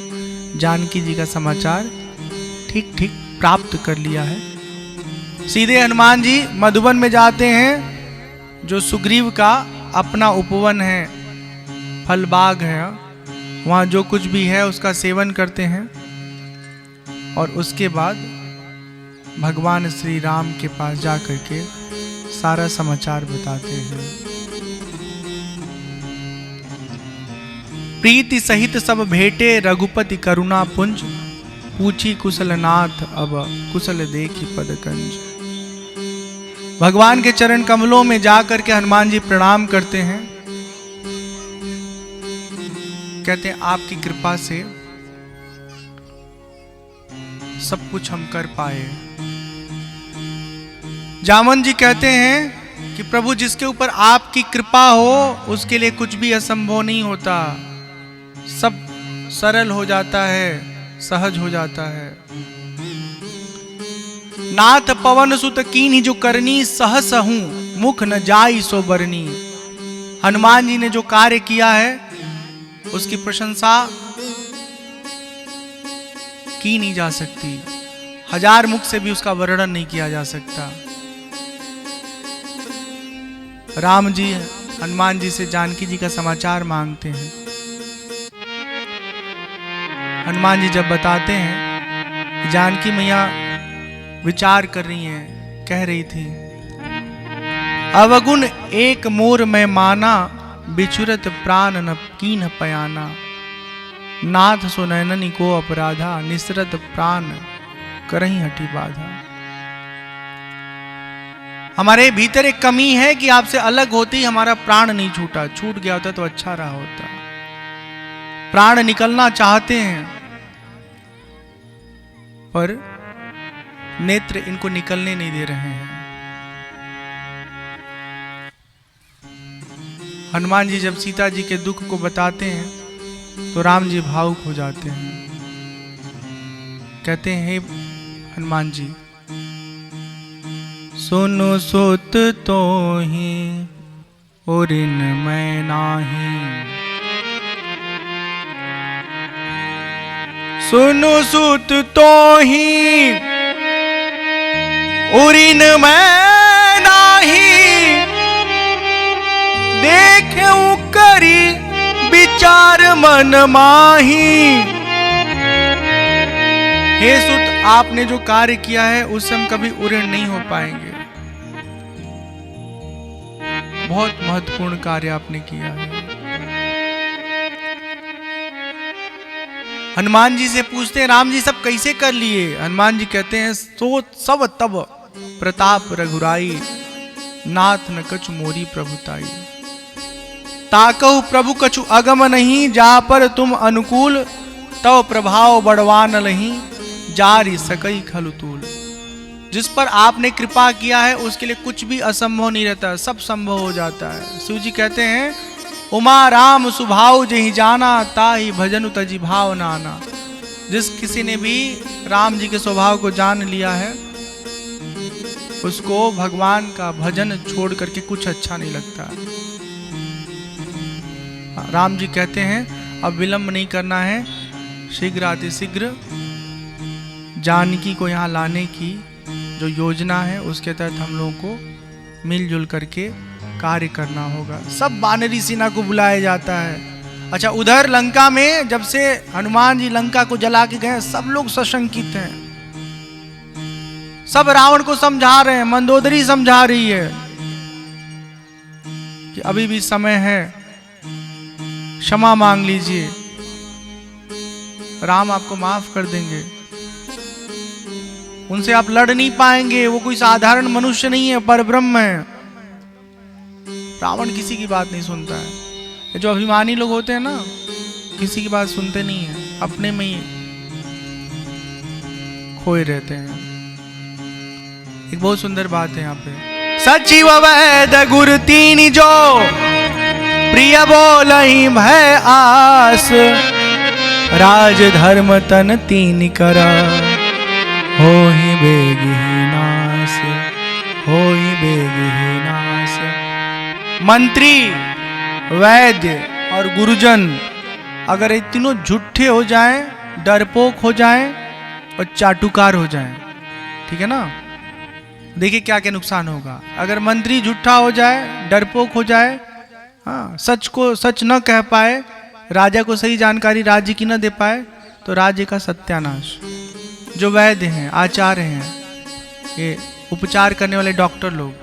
जानकी जी का समाचार ठीक ठीक प्राप्त कर लिया है। सीधे हनुमान जी मधुबन में जाते हैं, जो सुग्रीव का अपना उपवन है, फल बाग है, वहाँ जो कुछ भी है उसका सेवन करते हैं और उसके बाद भगवान श्री राम के पास जा करके सारा समाचार बताते हैं। प्रीति सहित सब भेटे रघुपति करुणा पुंज, पूछी कुशल नाथ अब कुशल देखी पदकंज। भगवान के चरण कमलों में जाकर के हनुमान जी प्रणाम करते हैं, कहते हैं आपकी कृपा से सब कुछ हम कर पाए। जामन जी कहते हैं कि प्रभु जिसके ऊपर आपकी कृपा हो उसके लिए कुछ भी असंभव नहीं होता, सब सरल हो जाता है, सहज हो जाता है। नाथ पवन सुत कीन्ही जो करनी, सहस हूं मुख न जाई सो बरनी। हनुमान जी ने जो कार्य किया है उसकी प्रशंसा की नहीं जा सकती, 1000 मुख से भी उसका वर्णन नहीं किया जा सकता। राम जी हनुमान जी से जानकी जी का समाचार मांगते हैं। हनुमान जी जब बताते हैं कि जानकी मैया विचार कर रही हैं, कह रही थी अवगुण एक मोर में माना, बिछुरत प्राण न कीन्ह पयाना। नाथ सुनैननी को अपराधा, निसरत प्राण करहीं हटी बाधा। हमारे भीतर एक कमी है कि आपसे अलग होती हमारा प्राण नहीं छूटा, छूट गया होता तो अच्छा रहा होता। प्राण निकलना चाहते हैं पर नेत्र इनको निकलने नहीं दे रहे हैं। हनुमान जी जब सीता जी के दुख को बताते हैं तो राम जी भावुक हो जाते हैं, कहते हैं हे हनुमान जी सुनो सुत तो ही और इन मैं नाही। सुनो सुत तो ही और इन मैं नाही, देखूं करी विचार मन माही। हे सुत आपने जो कार्य किया है उससे हम कभी उऋण नहीं हो पाएंगे। बहुत महत्वपूर्ण कार्य आपने किया है। हनुमान जी से पूछते हैं राम जी सब कैसे कर लिए। हनुमान जी कहते हैं सो सब तब प्रताप रघुराई, नाथ न कछु मोरी प्रभुताई। ताकहु प्रभु कछु अगम नहीं, जा पर तुम अनुकूल, तव प्रभाव बढ़वान लही, जारी सकई खलुतूल। जिस पर आपने कृपा किया है उसके लिए कुछ भी असंभव नहीं रहता, सब संभव हो जाता है। शिव जी कहते हैं उमा राम सुभाव जहि जाना, ताहि भजनु तजि भाव नाना। जिस किसी ने भी राम जी के स्वभाव को जान लिया है उसको भगवान का भजन छोड़ करके कुछ अच्छा नहीं लगता। राम जी कहते हैं अब विलंब नहीं करना है, शीघ्र अतिशीघ्र जानकी को यहाँ लाने की जो योजना है उसके तहत हम लोगों को मिलजुल करके कार्य करना होगा। सब वानरी सेना को बुलाया जाता है। अच्छा उधर लंका में जब से हनुमान जी लंका को जला के गए सब लोग सशंकित हैं, सब रावण को समझा रहे हैं, मंदोदरी समझा रही है कि अभी भी समय है, क्षमा मांग लीजिए, राम आपको माफ कर देंगे, उनसे आप लड़ नहीं पाएंगे, वो कोई साधारण मनुष्य नहीं है, परब्रह्म है। रावण किसी की बात नहीं सुनता है। ये जो अभिमानी लोग होते हैं ना किसी की बात सुनते नहीं है, अपने में ही खोए रहते हैं। एक बहुत सुंदर बात है यहाँ पे, सचिव वैद गुरु तीन जो प्रिय बोलहि भय आस, राज धर्म तन तीन करा, होहि बेगी नाश, होहि बेगी नाश। मंत्री वैद्य और गुरुजन अगर ये तीनों झूठे हो जाएं, डरपोक हो जाएं और चाटुकार हो जाएं, ठीक है ना, देखिए क्या क्या नुकसान होगा। अगर मंत्री झूठा हो जाए, डरपोक हो जाए, हाँ सच को सच न कह पाए, राजा को सही जानकारी राज्य की न दे पाए, तो राज्य का सत्यानाश। जो वैद्य हैं, आचार्य हैं, ये उपचार करने वाले डॉक्टर लोग,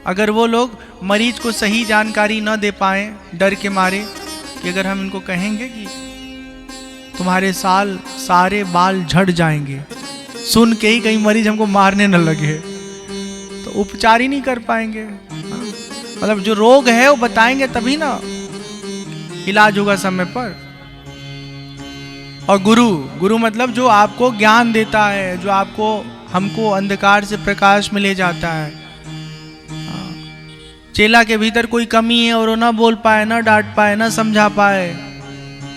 अगर वो लोग मरीज को सही जानकारी न दे पाए डर के मारे, कि अगर हम इनको कहेंगे कि तुम्हारे सारे बाल झड़ जाएंगे, सुन के ही कहीं मरीज हमको मारने न लगे, तो उपचार ही नहीं कर पाएंगे। मतलब जो रोग है वो बताएंगे तभी ना इलाज होगा समय पर। और गुरु मतलब जो आपको ज्ञान देता है, जो हमको अंधकार से प्रकाश में ले जाता है। चेला के भीतर कोई कमी है और वो ना बोल पाए, ना डांट पाए, ना समझा पाए,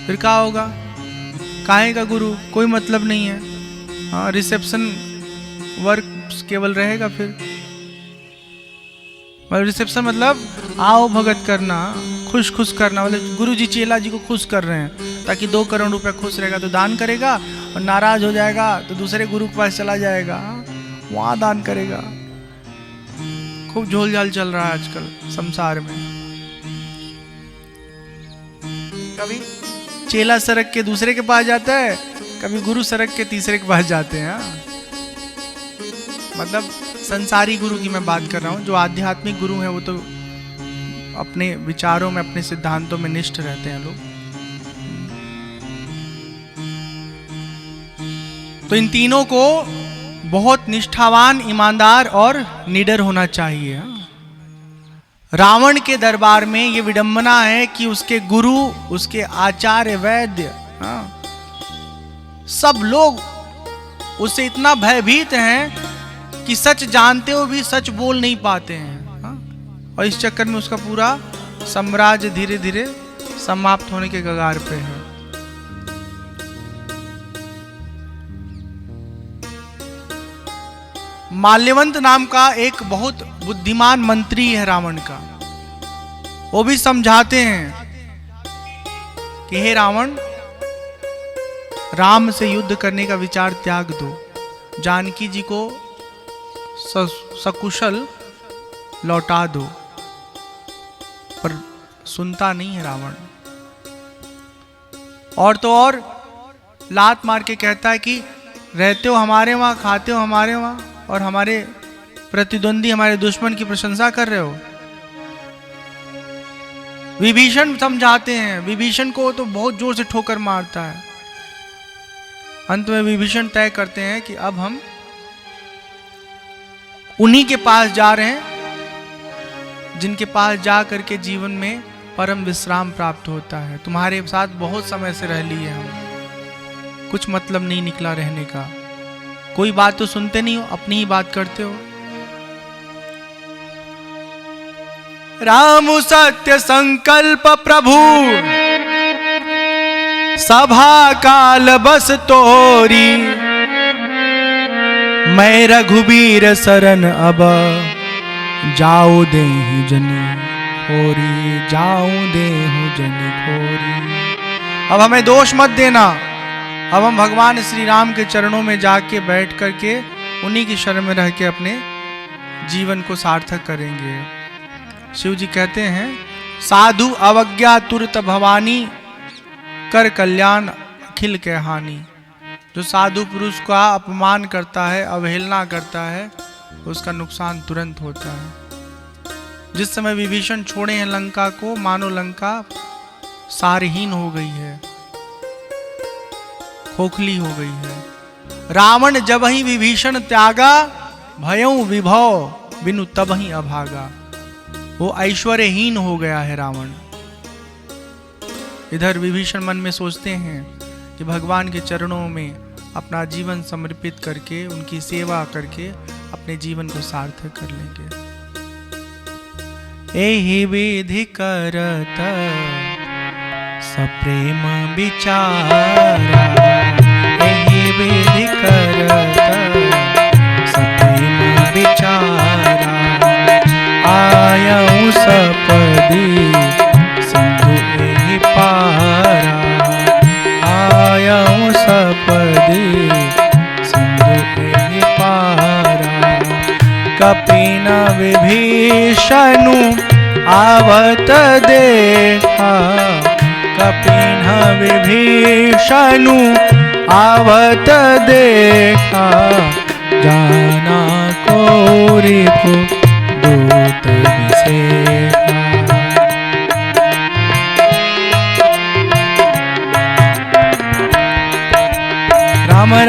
फिर क्या होगा? काहे का गुरु? कोई मतलब नहीं है। हाँ, रिसेप्शन वर्क केवल रहेगा फिर। रिसेप्शन मतलब आओ भगत करना, खुश करना। मतलब गुरु जी चेला जी को खुश कर रहे हैं ताकि 2 करोड़ रुपया खुश रहेगा तो दान करेगा, और नाराज हो जाएगा तो दूसरे गुरु के पास चला जाएगा, वहां दान करेगा। खूब झोल झाल चल रहा है आजकल संसार में। कभी चेला सरक के दूसरे के पास जाता है, कभी गुरु सरक के तीसरे के पास जाते हैं। मतलब संसारी गुरु की मैं बात कर रहा हूं। जो आध्यात्मिक गुरु हैं वो तो अपने विचारों में, अपने सिद्धांतों में निष्ठ रहते हैं लोग। तो इन तीनों को बहुत निष्ठावान, ईमानदार और निडर होना चाहिए। रावण के दरबार में ये विडंबना है कि उसके गुरु, उसके आचार्य, वैद्य, सब लोग उससे इतना भयभीत हैं कि सच जानते हो भी सच बोल नहीं पाते हैं। और इस चक्कर में उसका पूरा साम्राज्य धीरे धीरे समाप्त होने के कगार पे है। माल्यवंत नाम का एक बहुत बुद्धिमान मंत्री है रावण का। वो भी समझाते हैं कि हे रावण, राम से युद्ध करने का विचार त्याग दो, जानकी जी को सकुशल लौटा दो। पर सुनता नहीं है रावण। और तो और लात मार के कहता है कि रहते हो हमारे वहां, खाते हो हमारे वहां, और हमारे प्रतिद्वंदी, हमारे दुश्मन की प्रशंसा कर रहे हो। विभीषण समझाते हैं, विभीषण को तो बहुत जोर से ठोकर मारता है। अंत में विभीषण तय करते हैं कि अब हम उन्हीं के पास जा रहे हैं जिनके पास जा करके जीवन में परम विश्राम प्राप्त होता है। तुम्हारे साथ बहुत समय से रह लिए हम, कुछ मतलब नहीं निकला रहने का। कोई बात तो सुनते नहीं हो, अपनी ही बात करते हो। राम सत्य संकल्प प्रभु, सभा काल बस तोरी, मैं रघुबीर शरण अब जाओ देहु जनि खोरी, जाओ देहु जनि खोरी। अब हमें दोष मत देना। अब हम भगवान श्री राम के चरणों में जाके बैठ करके उन्हीं की शरण में रह के अपने जीवन को सार्थक करेंगे। शिव जी कहते हैं, साधु अवज्ञा तुरत भवानी, कर कल्याण अखिल के हानि। जो साधु पुरुष का अपमान करता है, अवहेलना करता है, उसका नुकसान तुरंत होता है। जिस समय विभीषण छोड़े हैं लंका को, मानो लंका सारहीन हो गई है, खोखली हो गई है। रावण जब ही विभीषण त्यागा, भयउ विभव बिनु तब ही अभागा। वो ऐश्वर्यहीन हो गया है रावण। इधर विभीषण मन में सोचते हैं कि भगवान के चरणों में अपना जीवन समर्पित करके, उनकी सेवा करके अपने जीवन को सार्थक कर लेंगे। एहि विधि करत सप्रेम विचारा, एहि विधि करत सप्रेम विचारा, आयऊ सपदी सिंधु एहि पारा, आयऊ सपदी सिंधु एहि पारा। कपिन विभीषणु आवत देखा, कपिन विभीषणु आवत देखा, जाना को रिपु दूत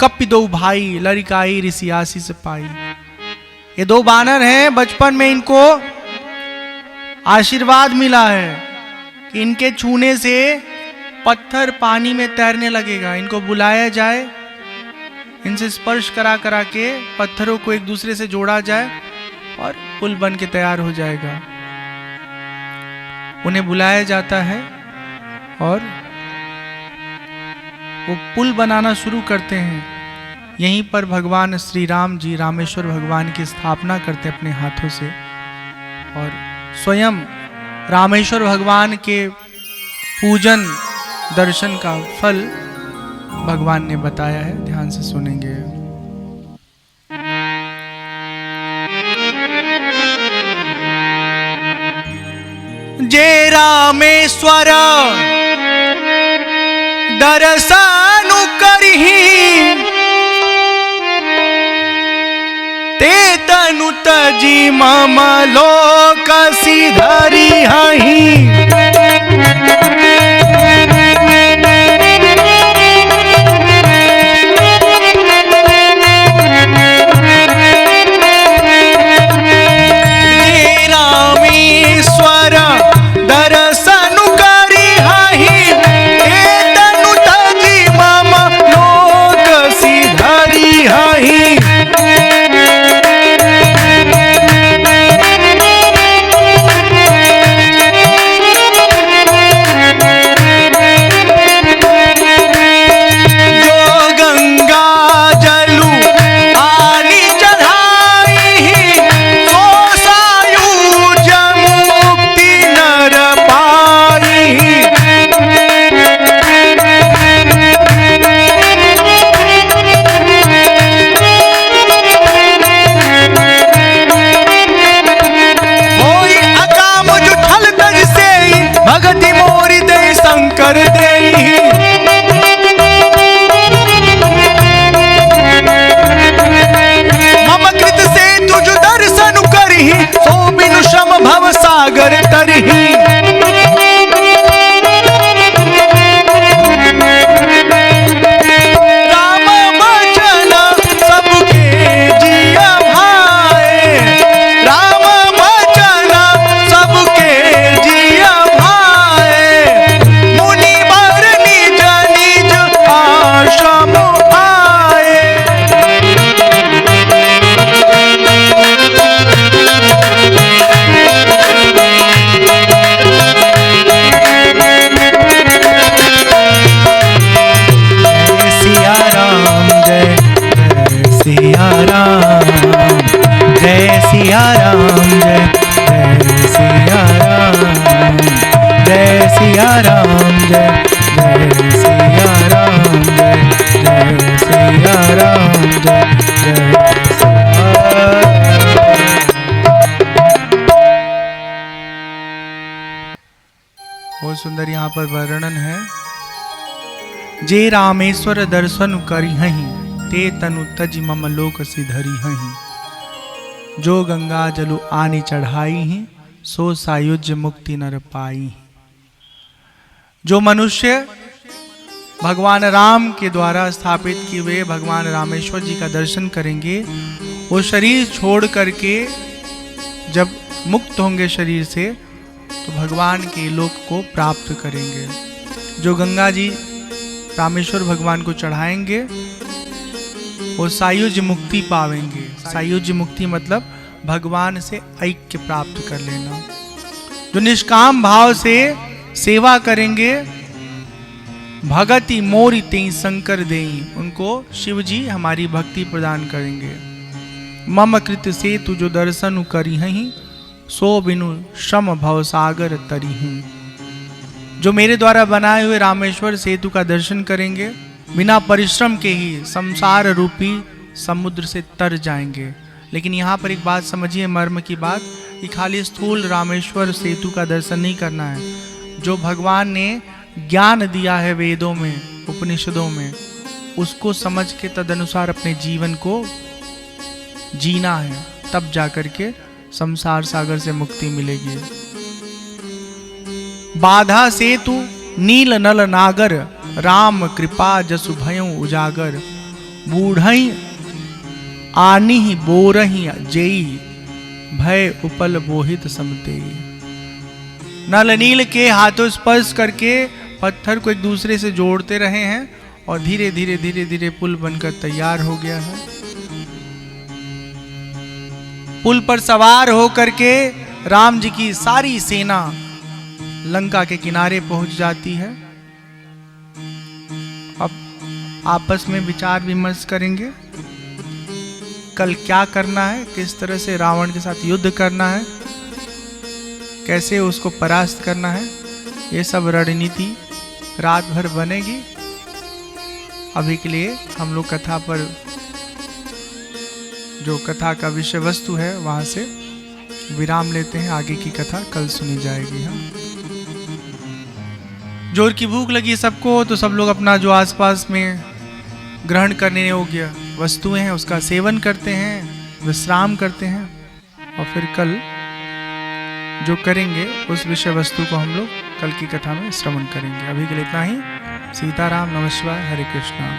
कपि दो भाई, लरिकाई ऋषि आशीष पाई। ये दो बानर हैं, बचपन में इनको आशीर्वाद मिला है कि इनके छूने से पत्थर पानी में तैरने लगेगा। इनको बुलाया जाए, इनसे स्पर्श करा करा के पत्थरों को एक दूसरे से जोड़ा जाए और पुल बन के तैयार हो जाएगा। उन्हें बुलाया जाता है और वो पुल बनाना शुरू करते हैं। यहीं पर भगवान श्री राम जी रामेश्वर भगवान की स्थापना करते हैं अपने हाथों से, और स्वयं रामेश्वर भगवान के पूजन दर्शन का फल भगवान ने बताया है। ध्यान से सुनेंगे। जे रामेश्वर दर्शन करही, ते तनु तजी मम लोक सिधरी हही। बहुत सुंदर यहाँ पर वर्णन है। जे रामेश्वर दर्शन करिहहि, ते तनु तज मम लोक सिधरी हहि। जो गंगा जलु आनि चढ़ाई ही, सो सायुज्य मुक्ति नर पाई। जो मनुष्य भगवान राम के द्वारा स्थापित किए हुए भगवान रामेश्वर जी का दर्शन करेंगे, वो शरीर छोड़ करके जब मुक्त होंगे शरीर से, तो भगवान के लोक को प्राप्त करेंगे। जो गंगा जी रामेश्वर भगवान को चढ़ाएंगे, वो सायुज्य मुक्ति पावेंगे। सायुज्य मुक्ति मतलब भगवान से ऐक्य प्राप्त कर लेना। जो निष्काम भाव से सेवा करेंगे, भगति मोरि तें शंकर देई, उनको शिव जी हमारी भक्ति प्रदान करेंगे। मम कृत से तु जो दर्शन करिहहि, सो बिनु शम भव सागर तरिहि। जो मेरे द्वारा बनाए हुए रामेश्वर सेतु का दर्शन करेंगे, बिना परिश्रम के ही संसार रूपी समुद्र से तर जाएंगे। लेकिन यहाँ पर एक बात समझिए, मर्म की बात, कि खाली स्थूल रामेश्वर सेतु का दर्शन नहीं करना है। जो भगवान ने ज्ञान दिया है वेदों में, उपनिषदों में, उसको समझ के तदनुसार अपने जीवन को जीना है, तब जाकर के संसार सागर से मुक्ति मिलेगी। बाधा सेतु नील नल नागर, राम कृपा जसु भयउ उजागर। बूढ़ई आनी बोरही जेई, भय उपल बोहित समतेई। नल नील के हाथों स्पर्श करके पत्थर को एक दूसरे से जोड़ते रहे हैं और धीरे धीरे धीरे धीरे पुल बनकर तैयार हो गया है। पुल पर सवार होकर के राम जी की सारी सेना लंका के किनारे पहुंच जाती है। अब आपस में विचार विमर्श करेंगे कल क्या करना है, किस तरह से रावण के साथ युद्ध करना है, कैसे उसको परास्त करना है। ये सब रणनीति रात भर बनेगी। अभी के लिए हम लोग कथा पर, जो कथा का विषय वस्तु है वहां से विराम लेते हैं। आगे की कथा कल सुनी जाएगी। हम जोर की भूख लगी सबको, तो सब लोग अपना जो आसपास में ग्रहण करने योग्य वस्तुएं हैं उसका सेवन करते हैं, विश्राम करते हैं, और फिर कल जो करेंगे उस विषय वस्तु को हम लोग कल की कथा में श्रवण करेंगे। अभी के लिए इतना ही। सीताराम, नमः शिवाय, हरे कृष्णा।